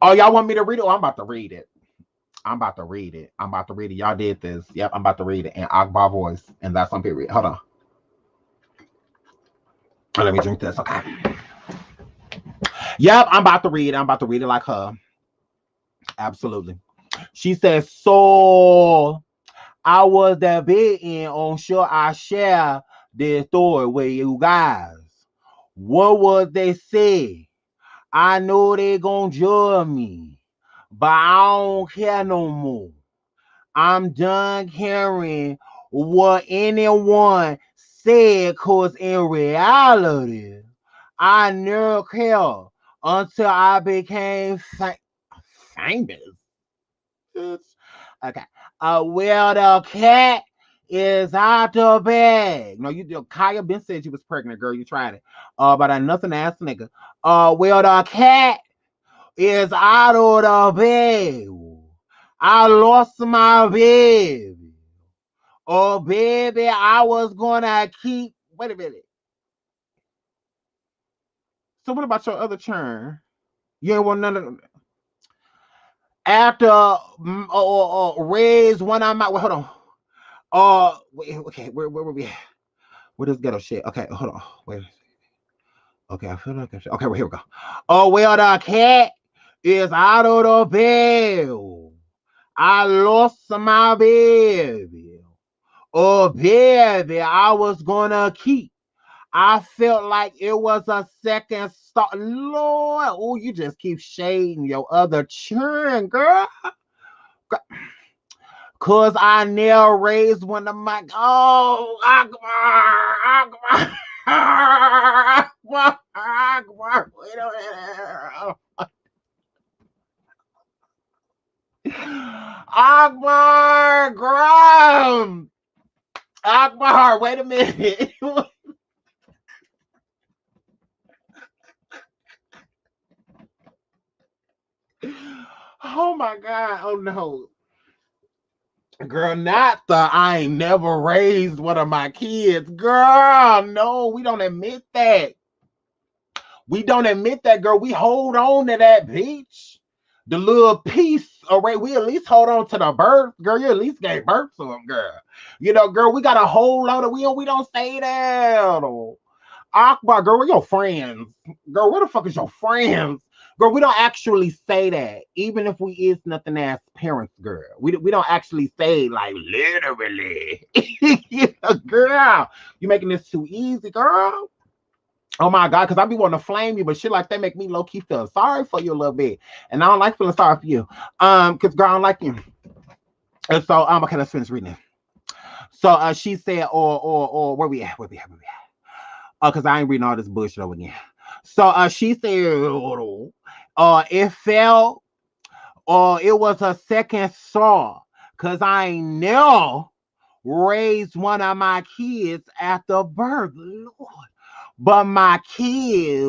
Oh, y'all want me to read it? Oh, I'm about to read it. Y'all did this. Yep, I'm about to read it in Akbar voice. And that's on period. Hold on. Let me drink this. Okay. Yep, I'm about to read it like her. Absolutely. She says, so I was that big in on sure I share this story with you guys. What was they say? I know they gonna judge me, but I don't care no more. I'm done caring what anyone said, cause in reality, I never cared until I became famous. Okay. Well, the cat is out the bag. No, Kaya been said you was pregnant, girl. You tried it. But I nothing to ask nigga. Well, the cat is out of the bag. I lost my baby. Oh, baby, I was gonna keep. Wait a minute. So, what about your other churn? You ain't want none of them. After raise one of my. Wait, hold on. Wait, okay, where were we at? Where does ghetto shit? Okay, hold on. Wait. Okay, I feel like I should. Okay, well, here we go. Oh, well, the cat is out of the bed. I lost my baby. Oh, baby, I was gonna keep. I felt like it was a second start. Lord, oh, you just keep shading your other churn, girl. Cause I never raised one of my Akbar. Wait a minute. Akbar, Graham. Akbar, wait a minute. Oh my God. Oh no. Girl, not the I ain't never raised one of my kids. Girl, no, we don't admit that. We don't admit that, girl. We hold on to that bitch. The little piece, all right. We at least hold on to the birth, girl. You at least gave birth to them, girl. You know, girl, we got a whole lot of we don't say that. Akbar, girl, we're your friends. Girl, where the fuck is your friends? Girl, we don't actually say that. Even if we is nothing as parents, girl. We don't actually say like literally. Girl, you making this too easy, girl. Oh my God, because I be wanting to flame you, but shit like that make me low-key feel sorry for you a little bit. And I don't like feeling sorry for you. Because girl, I don't like you. And so okay, let's finish reading it. So she said, or where we at? Because I ain't reading all this bullshit over again. So she said, it felt, or it was a second saw, because I ain't never raised one of my kids after birth. Lord. But my kid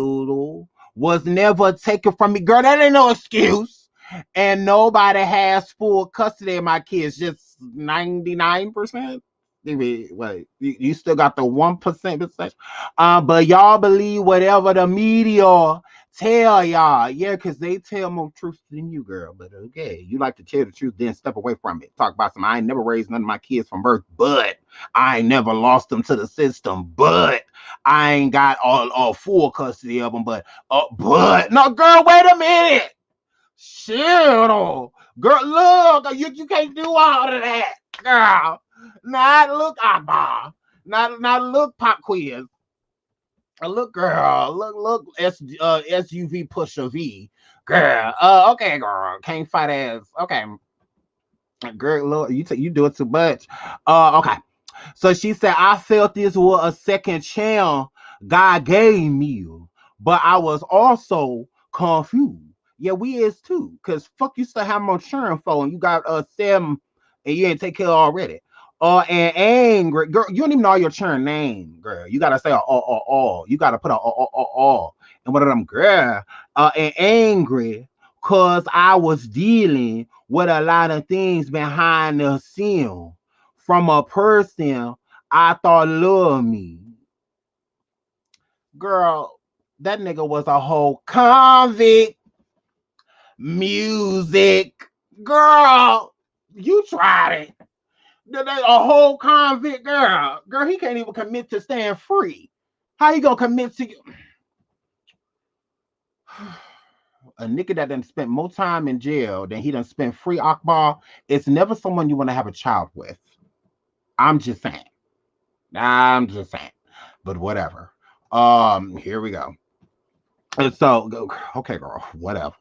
was never taken from me. Girl, that ain't no excuse. and nobody has full custody of my kids, just 99%. Wait, you still got the 1%. But y'all believe whatever the media tell y'all. Yeah, because they tell more truth than you, girl. But okay, you like to tell the truth, then step away from it. Talk about some, I ain't never raised none of my kids from birth, but I ain't never lost them to the system, but I ain't got all full custody of them, but no, girl, wait a minute. Shit, oh, girl, look, you can't do all of that, girl. Not look, Akbar. Not look, pop quiz. Look, girl. Look, SUV pusher V, girl. Okay, girl. Can't fight ass. Okay, girl. Look, you do it too much. Okay. So she said, I felt this was a second chance God gave me, but I was also confused. Yeah, we is too. Cause fuck you still have more churn for and you got 7 and you ain't take care already. And angry, girl, you don't even know your churn name, girl. You gotta say you gotta put and one of them, girl, and angry, cause I was dealing with a lot of things behind the scene from a person I thought loved me. Girl, that nigga was a whole convict. Music. Girl, you tried it. A whole convict, girl. Girl, he can't even commit to staying free. How you gonna commit to a nigga that done spent more time in jail than he done spent free, Akbar? It's never someone you want to have a child with. I'm just saying. I'm just saying. But whatever. Here we go. So okay, girl, whatever.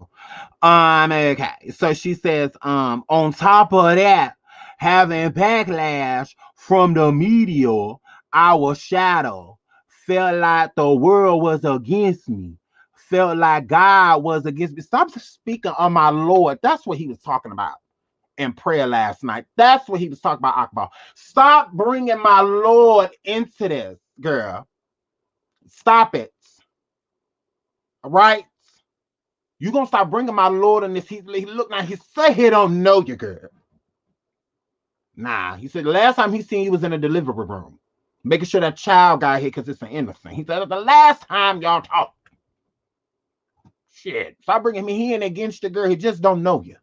Okay. So she says, on top of that, having backlash from the media, our shadow felt like the world was against me. Felt like God was against me. Stop speaking on my Lord. That's what he was talking about in prayer last night. That's what he was talking about, Akbar. Stop bringing my Lord into this, girl. Stop it. All right? You gonna stop bringing my Lord in this? He look now. He say he don't know you, girl. Nah, he said the last time he seen you was in a delivery room, making sure that child got here because it's an innocent. He said the last time y'all talked. Shit, stop bringing me here and against the girl. He just don't know you.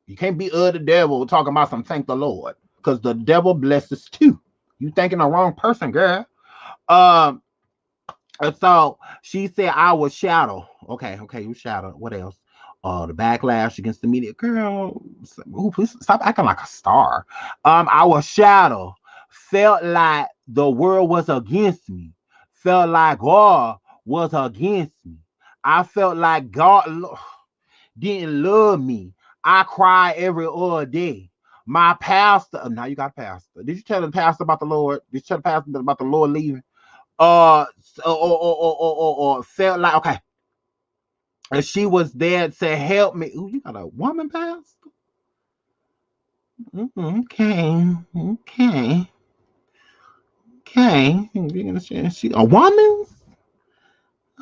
You can't be the devil talking about some thank the Lord, because the devil blesses too. You thinking the wrong person, girl. Um, so she said I was shadow. Okay, you shadow. What else? The backlash against the media. Girl, please stop acting like a star. I was shadow. Felt like the world was against me. Felt like God was against me. I felt like God didn't love me. I cry every other day. My pastor, now you got a pastor. Did you tell the pastor about the Lord? Did you tell the pastor about the Lord leaving? Or felt like, okay, and she was there to help me. Ooh, you got a woman pastor? Okay. She a woman?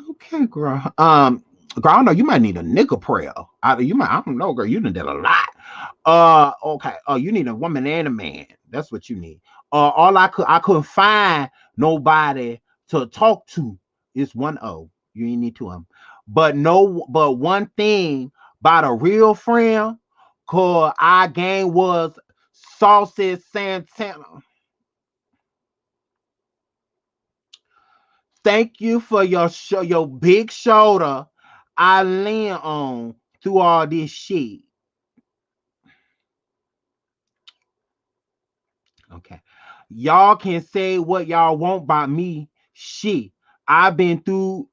Okay, girl. Girl, I don't know. You might need a nigga prayer. I don't know, girl. You done did a lot. Okay. You need a woman and a man. That's what you need. I couldn't find nobody to talk to. It's one O. You ain't need two of them. But one thing about a real friend, cause our game was Saucy Santana. Thank you for your big shoulder I lean on through all this shit. Okay. Y'all can say what y'all want about me. Shit. I've been through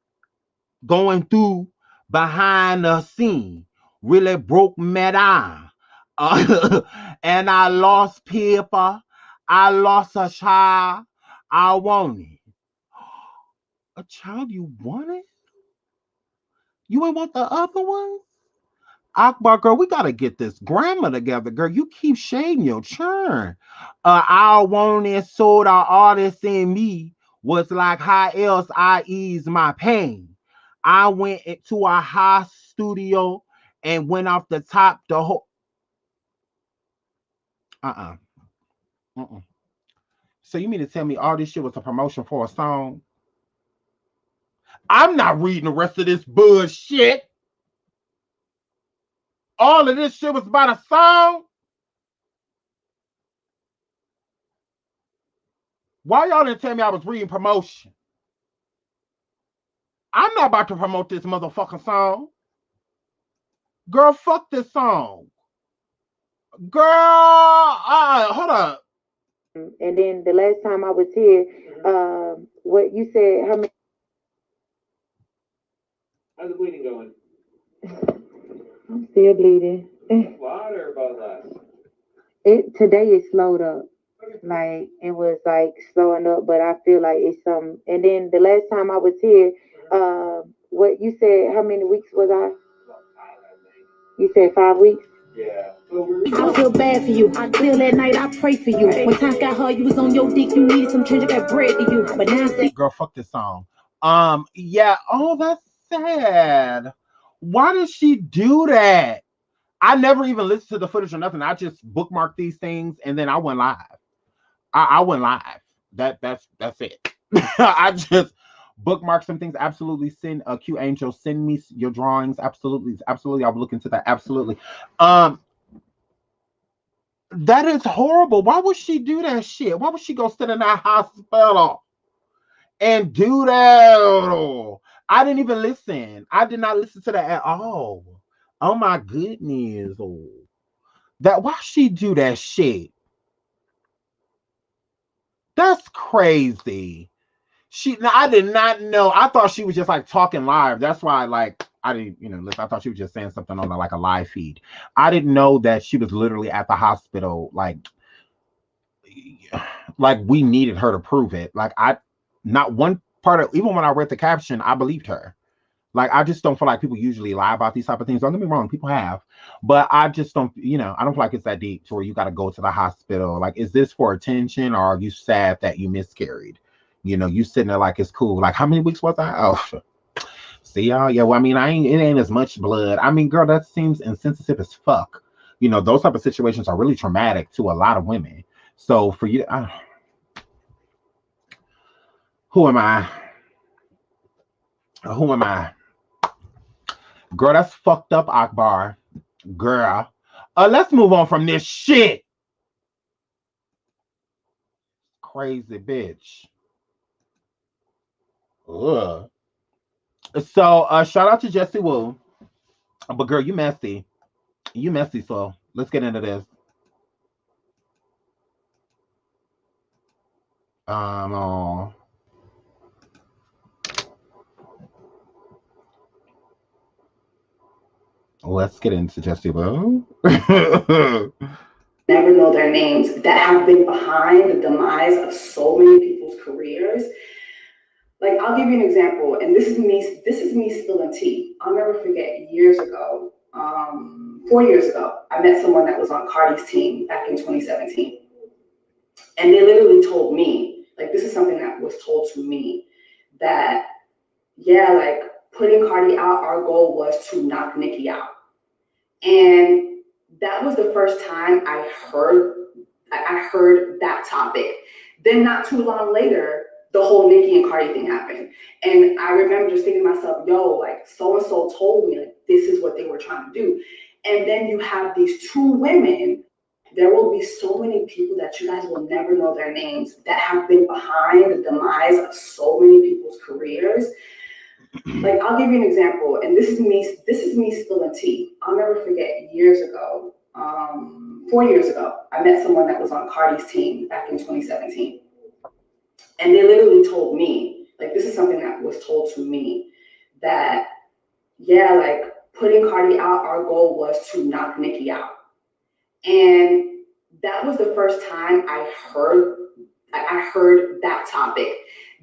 going through behind the scene. Really broke me down. And I lost people. I lost a child. I want it. A child you wanted? You ain't want the other one? Akbar, girl, we gotta get this grammar together, girl. You keep shading your churn. I wanted sold our artist in me was like how else I ease my pain. I went into a high studio and went off the top the whole. Uh-uh. Uh-uh. So you mean to tell me all this shit was a promotion for a song? I'm not reading the rest of this bullshit. All of this shit was about a song. Why y'all didn't tell me I was reading promotion? I'm not about to promote this motherfucking song. Girl, fuck this song. Girl, hold up. And then the last time I was here, what you said, how many? How's the bleeding going? I'm still bleeding. A lot or about less? Today it slowed up. Like it was like slowing up, but I feel like it's some. And then the last time I was here, what you said, how many weeks was I? You said 5 weeks. Yeah. I feel bad for you. Still at night, I pray for you. When times got hard, you was on your dick. You needed some change. I got bread to you. But now I girl, fuck this song. Yeah. Oh, that's sad. Why did she do that? I never even listened to the footage or nothing. I just bookmarked these things and then I went live. I went live. That's it. I just bookmarked some things. Absolutely, send Q Angel, send me your drawings. Absolutely, absolutely. I'll look into that. Absolutely. That is horrible. Why would she do that shit? Why would she go sit in that hospital and do that? I didn't even listen. I did not listen to that at all. Oh my goodness. Oh. That why she do that shit? That's crazy. I did not know. I thought she was just like talking live. That's why, like, I didn't, listen. I thought she was just saying something on like a live feed. I didn't know that she was literally at the hospital. Like we needed her to prove it. Like not one part of, even when I read the caption, I believed her. Like I just don't feel like people usually lie about these type of things. Don't get me wrong, people have, but I just don't. I don't feel like it's that deep to where you got to go to the hospital. Like, is this for attention, or are you sad that you miscarried? You sitting there like it's cool. Like, how many weeks was I? Oh, see y'all. Yeah, well, I mean, it ain't as much blood. I mean, girl, that seems insensitive as fuck. Those type of situations are really traumatic to a lot of women. So for you, who am I? Who am I? Girl, that's fucked up, Akbar. Girl. Let's move on from this shit. Crazy bitch. Ugh. So, shout out to Jessie Woo. But girl, you messy. You messy, so let's get into this. Let's get into Jessie Woo. Never know their names that have been behind the demise of so many people's careers. Like, I'll give you an example, and this is me spilling tea. I'll never forget years ago, 4 years ago, I met someone that was on Cardi's team back in 2017. And they literally told me, like, this is something that was told to me, that, yeah, like, putting Cardi out, our goal was to knock Nicki out. And that was the first time I heard that topic. Then not too long later, the whole Nicki and Cardi thing happened. And I remember just thinking to myself, yo, like, so-and-so told me, like, this is what they were trying to do. And then you have these two women. There will be so many people that you guys will never know their names that have been behind the demise of so many people's careers. Like, I'll give you an example, and this is me spilling tea. I'll never forget years ago, 4 years ago, I met someone that was on Cardi's team back in 2017. And they literally told me, like, this is something that was told to me, that, yeah, like, putting Cardi out, our goal was to knock Nicki out. And that was the first time I heard that topic.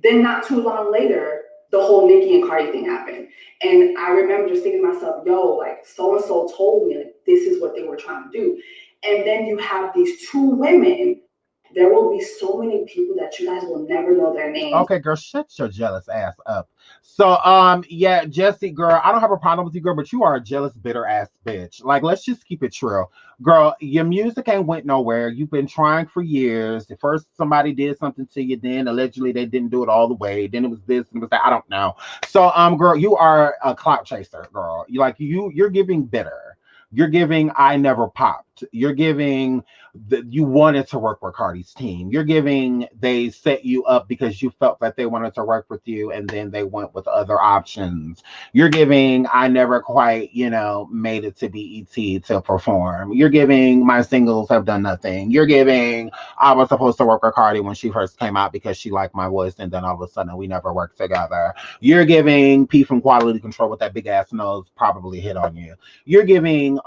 Then not too long later, the whole Nicki and Cardi thing happened. And I remember just thinking to myself, yo, like, so-and-so told me, like, this is what they were trying to do. And then you have these two women. There will be so many people that you guys will never know their names. Okay, girl, shut your jealous ass up. So, yeah, Jessie, girl, I don't have a problem with you, girl, but you are a jealous, bitter ass bitch. Like, let's just keep it true. Girl, your music ain't went nowhere. You've been trying for years. At first, somebody did something to you, then allegedly they didn't do it all the way. Then it was this and it was that. I don't know. So, girl, you are a clout chaser, girl. You're giving bitter. You're giving I never popped. You're giving you wanted to work with Cardi's team. You're giving they set you up because you felt that they wanted to work with you and then they went with other options. You're giving I never quite, made it to BET to perform. You're giving my singles have done nothing. You're giving I was supposed to work with Cardi when she first came out because she liked my voice and then all of a sudden we never worked together. You're giving P from Quality Control with that big ass nose probably hit on you. You're giving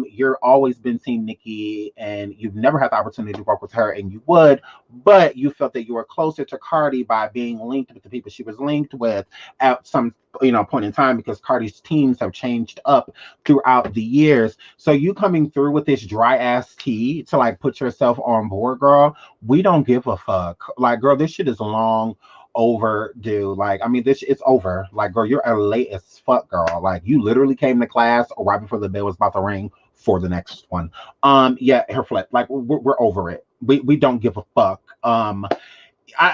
you're always been Team Nikki and you've never had the opportunity to work with her and you would, but you felt that you were closer to Cardi by being linked with the people she was linked with at some point in time because Cardi's teams have changed up throughout the years. So you coming through with this dry ass tea to like put yourself on board, girl, we don't give a fuck. Like, girl, this shit is long overdue. Like, I mean, this it's over. Like, girl, you're late as fuck, girl. Like, you literally came to class right before the bell was about to ring for the next one. Yeah, hair flip. Like, we're over it. We don't give a fuck.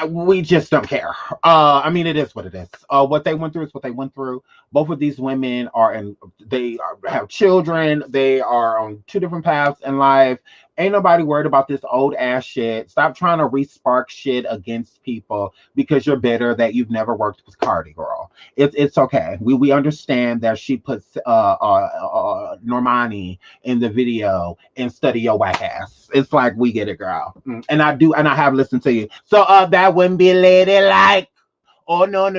We just don't care. I mean, it is what it is. What they went through is what they went through. Both of these women have children. They are on two different paths in life. Ain't nobody worried about this old ass shit. Stop trying to re-spark shit against people because you're bitter that you've never worked with Cardi, girl. It's okay. We understand that she puts Normani in the video instead of your whack ass. It's like we get it, girl. And I have listened to you. So that wouldn't be ladylike. Oh no,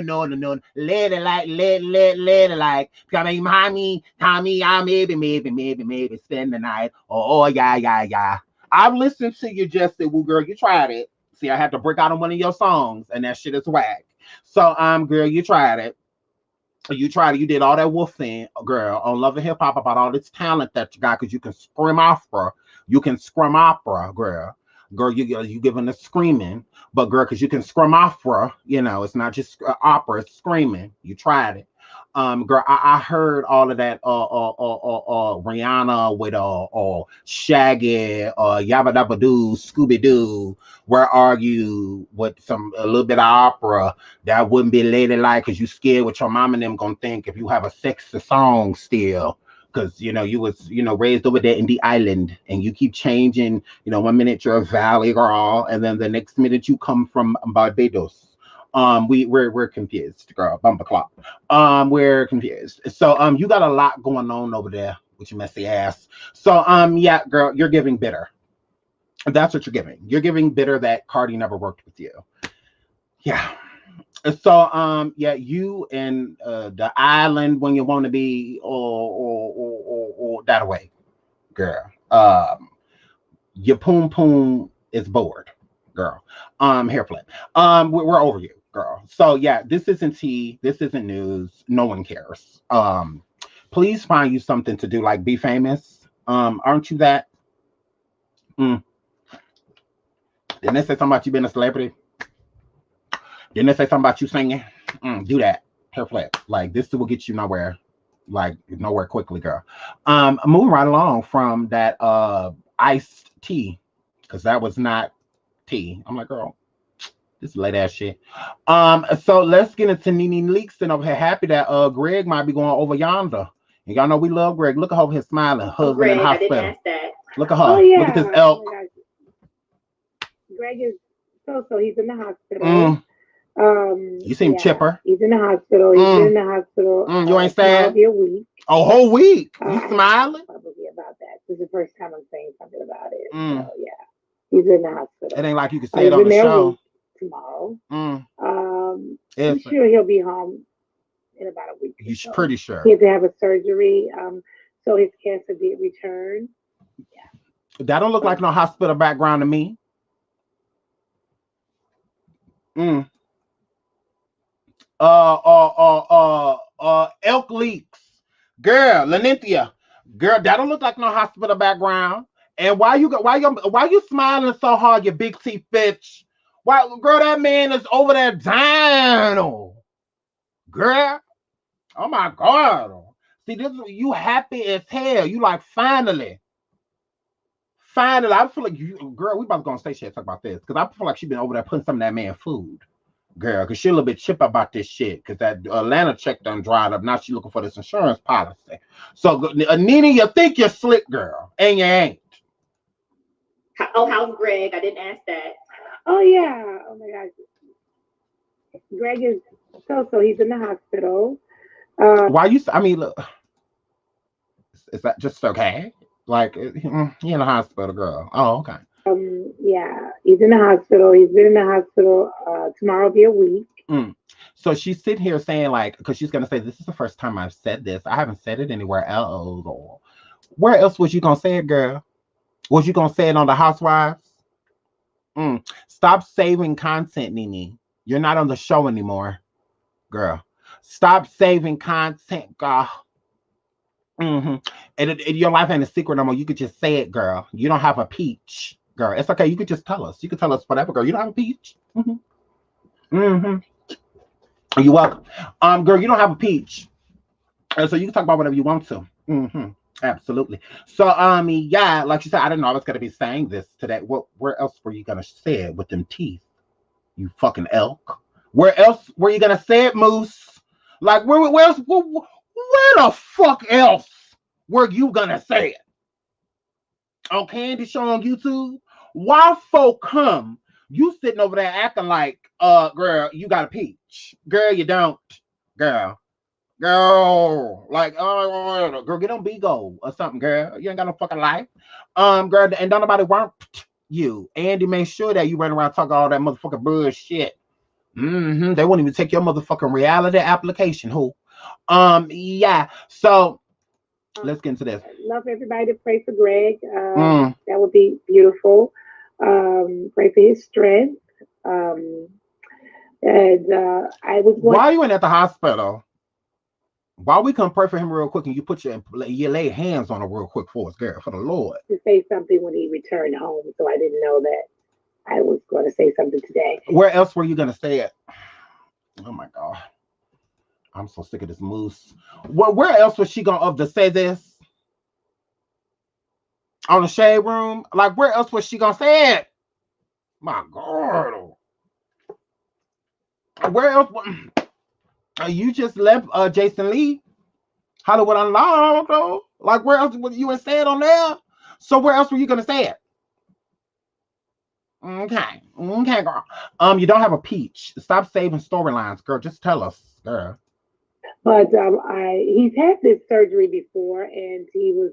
ladylike, ladylike. Coming, mommy, Tommy, I maybe spend the night. Oh yeah. I've listened to you, Jessie. Well, girl, you tried it. See, I had to break out on one of your songs, and that shit is whack. So, girl, you tried it. You tried it. You did all that wolf thing, girl, on Love and Hip Hop about all this talent that you got because you can scream opera. You can scream opera, girl. Girl, you giving the screaming, but girl, because you can scream opera, it's not just opera, it's screaming. You tried it. Girl, I heard all of that. Rihanna with Shaggy, Yabba Dabba Doo, Scooby Doo. Where are you with a little bit of opera that wouldn't be ladylike because you scared what your mom and them gonna think if you have a sexy song still. Because you was raised over there in the island and you keep changing. 1 minute you're a valley girl and then the next minute you come from Barbados. We're confused, girl. Bumper clock. We're confused. So you got a lot going on over there with your messy ass. So yeah, girl, you're giving bitter. That's what you're giving. You're giving bitter that Cardi never worked with you. Yeah. So yeah, you and the island when you want to be or that way, girl. Your poom is bored, girl. Hair flip. We're over you, girl. So yeah, this isn't tea. This isn't news. No one cares. Please find you something to do, like be famous. Aren't you that? Didn't they say something about you being a celebrity? Didn't they say something about you singing? Do that. Hair flip. Like this will get you nowhere. Like nowhere quickly, girl. Moving right along from that iced tea, because that was not tea. I'm like, girl, this is late ass shit. So let's get into Nene Leakson over here. Happy that Greg might be going over yonder. And y'all know we love Greg. Look at her over here smiling, husband in hospital. I didn't ask that. Look at her. Oh, yeah. Look at this elk. Greg is so he's in the hospital. You seem chipper. He's in the hospital. He's been in the hospital. You ain't sad? A week. A whole week? You smiling? Probably about that. This is the first time I'm saying something about it. So yeah, he's in the hospital. It ain't like you can say it on the show. Tomorrow. I'm sure he'll be home in about a week. You're pretty sure. He had to have a surgery. So his cancer did return. Yeah. That don't look like no hospital background to me. Elk leaks. Girl, Lenithia. Girl, that don't look like no hospital background. And why you smiling so hard, you big teeth bitch? Why, girl, that man is over there dying. Girl. Oh my God. See, this is you happy as hell. You like finally. I feel like you, girl, we about to go on station and talk about this. Because I feel like she been over there putting some of that man food. Girl, because she a little bit chip about this shit. Because that Atlanta check done dried up. Now she looking for this insurance policy. So, Nene, you think you're slick, girl. And you ain't. Oh, how's Greg? I didn't ask that. Oh, yeah. Oh, my gosh. Greg is so. He's in the hospital. Why you, I mean, look. Is that just okay? Like, he in the hospital, girl. Oh, okay. Yeah, he's in the hospital. He's been in the hospital. Tomorrow will be a week. So she's sitting here saying, like, because she's gonna say, this is the first time I've said this. I haven't said it anywhere else. Or where else was you gonna say it, girl? Was you gonna say it on the Housewives? Stop saving content, Nene. You're not on the show anymore, girl. Stop saving content, girl. And your life ain't a secret no more. You could just say it, girl. You don't have a peach, girl. It's okay. You could just tell us. You could tell us whatever, girl. You don't have a peach. You're welcome. Girl, you don't have a peach. So you can talk about whatever you want to. Absolutely. So, yeah, like you said, I didn't know I was gonna be saying this today. Where else were you gonna say it with them teeth? You fucking elk. Where else were you gonna say it, Moose? Like, where the fuck else were you gonna say it? On Candy Show on YouTube? Why folk come? You sitting over there acting like, girl, you got a peach. Girl, you don't. Girl, like, girl, get on Bigo or something, girl. You ain't got no fucking life. Girl, and don't nobody want you. Andy made sure that you run around talking all that motherfucking bullshit. They won't even take your motherfucking reality application, who? Yeah. So let's get into this. Love everybody to pray for Greg. That would be beautiful. Pray for his strength. And I was. Why are you in at the hospital? Why we come pray for him real quick and you lay hands on him real quick for us, girl, for the Lord. To say something when he returned home, so I didn't know that I was going to say something today. Where else were you going to say it? Oh my God. I'm so sick of this moose. Where else was she going to say this? On the shade room? Like, where else was she going to say it? My God. Where else? You just left Jason Lee, Hollywood Unlocked, though. Like, where else would you have said on there? So where else were you going to say it? Okay, girl. You don't have a peach. Stop saving storylines, girl. Just tell us, girl. But he's had this surgery before, and he was,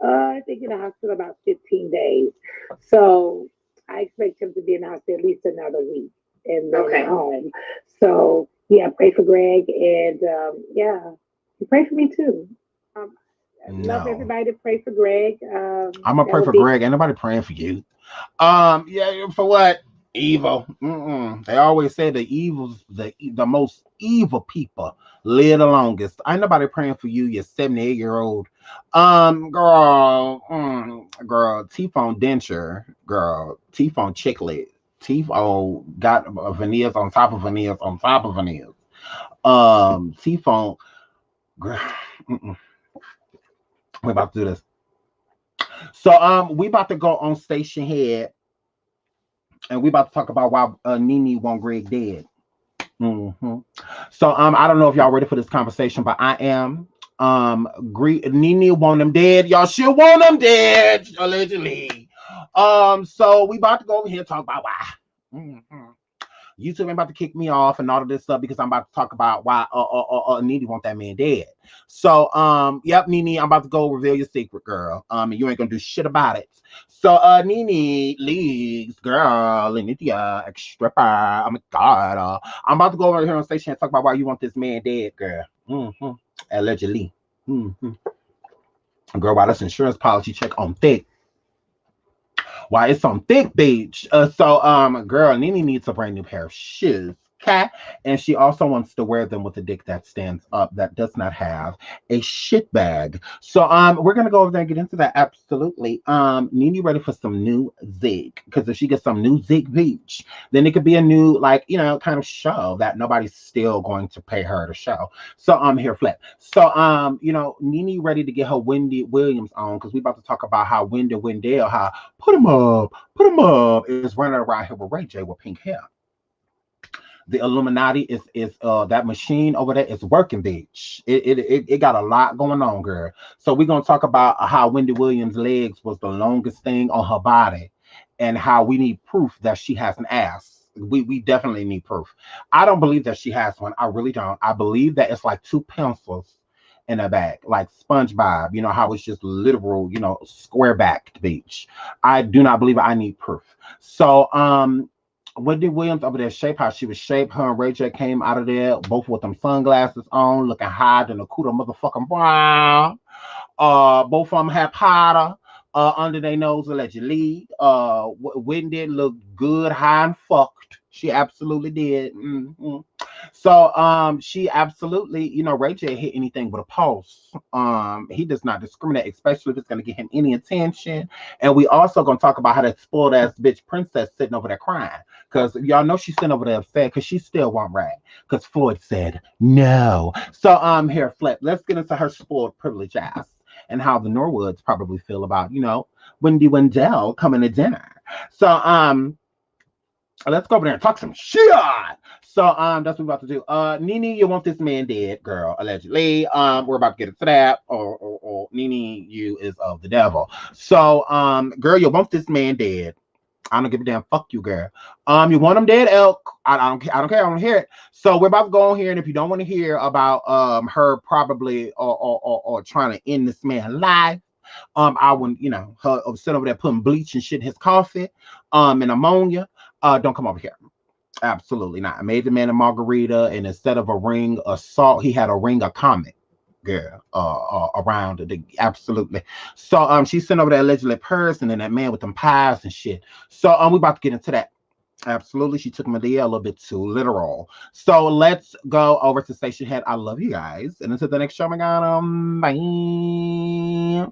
I think, in the hospital about 15 days. So I expect him to be in the hospital at least another week, and then home. So yeah, pray for Greg, and yeah, pray for me too. Love everybody to pray for Greg. I'm gonna pray for Greg. Ain't nobody praying for you. Yeah, for what? Evil. They always say the most evil people live the longest. Ain't nobody praying for you, you 78-year-old. Girl, teeth on denture, girl, teeth on chiclet, teeth on got veneers on top of veneers on top of veneers. Teeth on, girl. We're about to do this. So we about to go on station head, and we about to talk about why Nene want Greg dead. So I don't know if y'all ready for this conversation, but I am. Nene want him dead. Y'all should want him dead, allegedly. So we about to go over here and talk about why. YouTube ain't about to kick me off and all of this stuff because I'm about to talk about why Nene want that man dead. So yep, Nene, I'm about to go reveal your secret, girl. And you ain't gonna do shit about it. So Nene leagues, girl, Lydia, stripper. Oh my God. I'm about to go over here on station and talk about why you want this man dead, girl. Allegedly. Girl, why this insurance policy check on thick? Why it's on thick, bitch. So girl, Nene needs a brand new pair of shoes. Okay. And she also wants to wear them with a dick that stands up, that does not have a shit bag. So we're gonna go over there and get into that. Absolutely. Nene ready for some new zig. Because if she gets some new zig beach, then it could be a new, like, kind of show that nobody's still going to pay her to show. So here, flip. So Nene ready to get her Wendy Williams on, because we about to talk about how Wendy Wendell, how put him up, is running around here with Ray J with pink hair. The Illuminati is that machine over there is working, bitch. It got a lot going on, girl. So we're gonna talk about how Wendy Williams' legs was the longest thing on her body, and how we need proof that she has an ass. We definitely need proof. I don't believe that she has one. I really don't. I believe that it's like two pencils in her back, like SpongeBob. You know how it's just literal, square backed, bitch. I do not believe it. I need proof. So Wendy Williams over there shaped how she was shaped. Her and Ray J came out of there, both with them sunglasses on, looking high than a cooter motherfucking brown. Both of them had powder under their nose allegedly. Wendy looked good, high and fucked. She absolutely did. Mm-hmm. So she absolutely, Ray J hit anything with a pulse. He does not discriminate, especially if it's gonna get him any attention. And we also gonna talk about how that spoiled ass bitch princess sitting over there crying. Cause y'all know she's sitting over there upset because she still won't rap. Cause Floyd said no. So here, Flip, let's get into her spoiled privilege ass and how the Norwoods probably feel about, Wendy Wendell coming to dinner. So let's go over there and talk some shit. So that's what we're about to do. Nene, you want this man dead, girl, allegedly. We're about to get into that. Or Nene, you is of the devil. So girl, you want this man dead. I don't give a damn. Fuck you, girl. You want him dead, elk? I don't care. I don't care. I don't hear it. So we're about to go on here, and if you don't want to hear about her probably or trying to end this man's life, I wouldn't, her sitting over there putting bleach and shit in his coffee, and ammonia. Don't come over here. Absolutely not. I made the man a margarita, and instead of a ring of salt, he had a ring of comet, girl, around it. Absolutely. So she's sitting over there allegedly purse, and then that man with them pies and shit. So we about to get into that. Absolutely. She took Medea a little bit too literal. So let's go over to Station Head. I love you guys. And until the next show, my God, bye.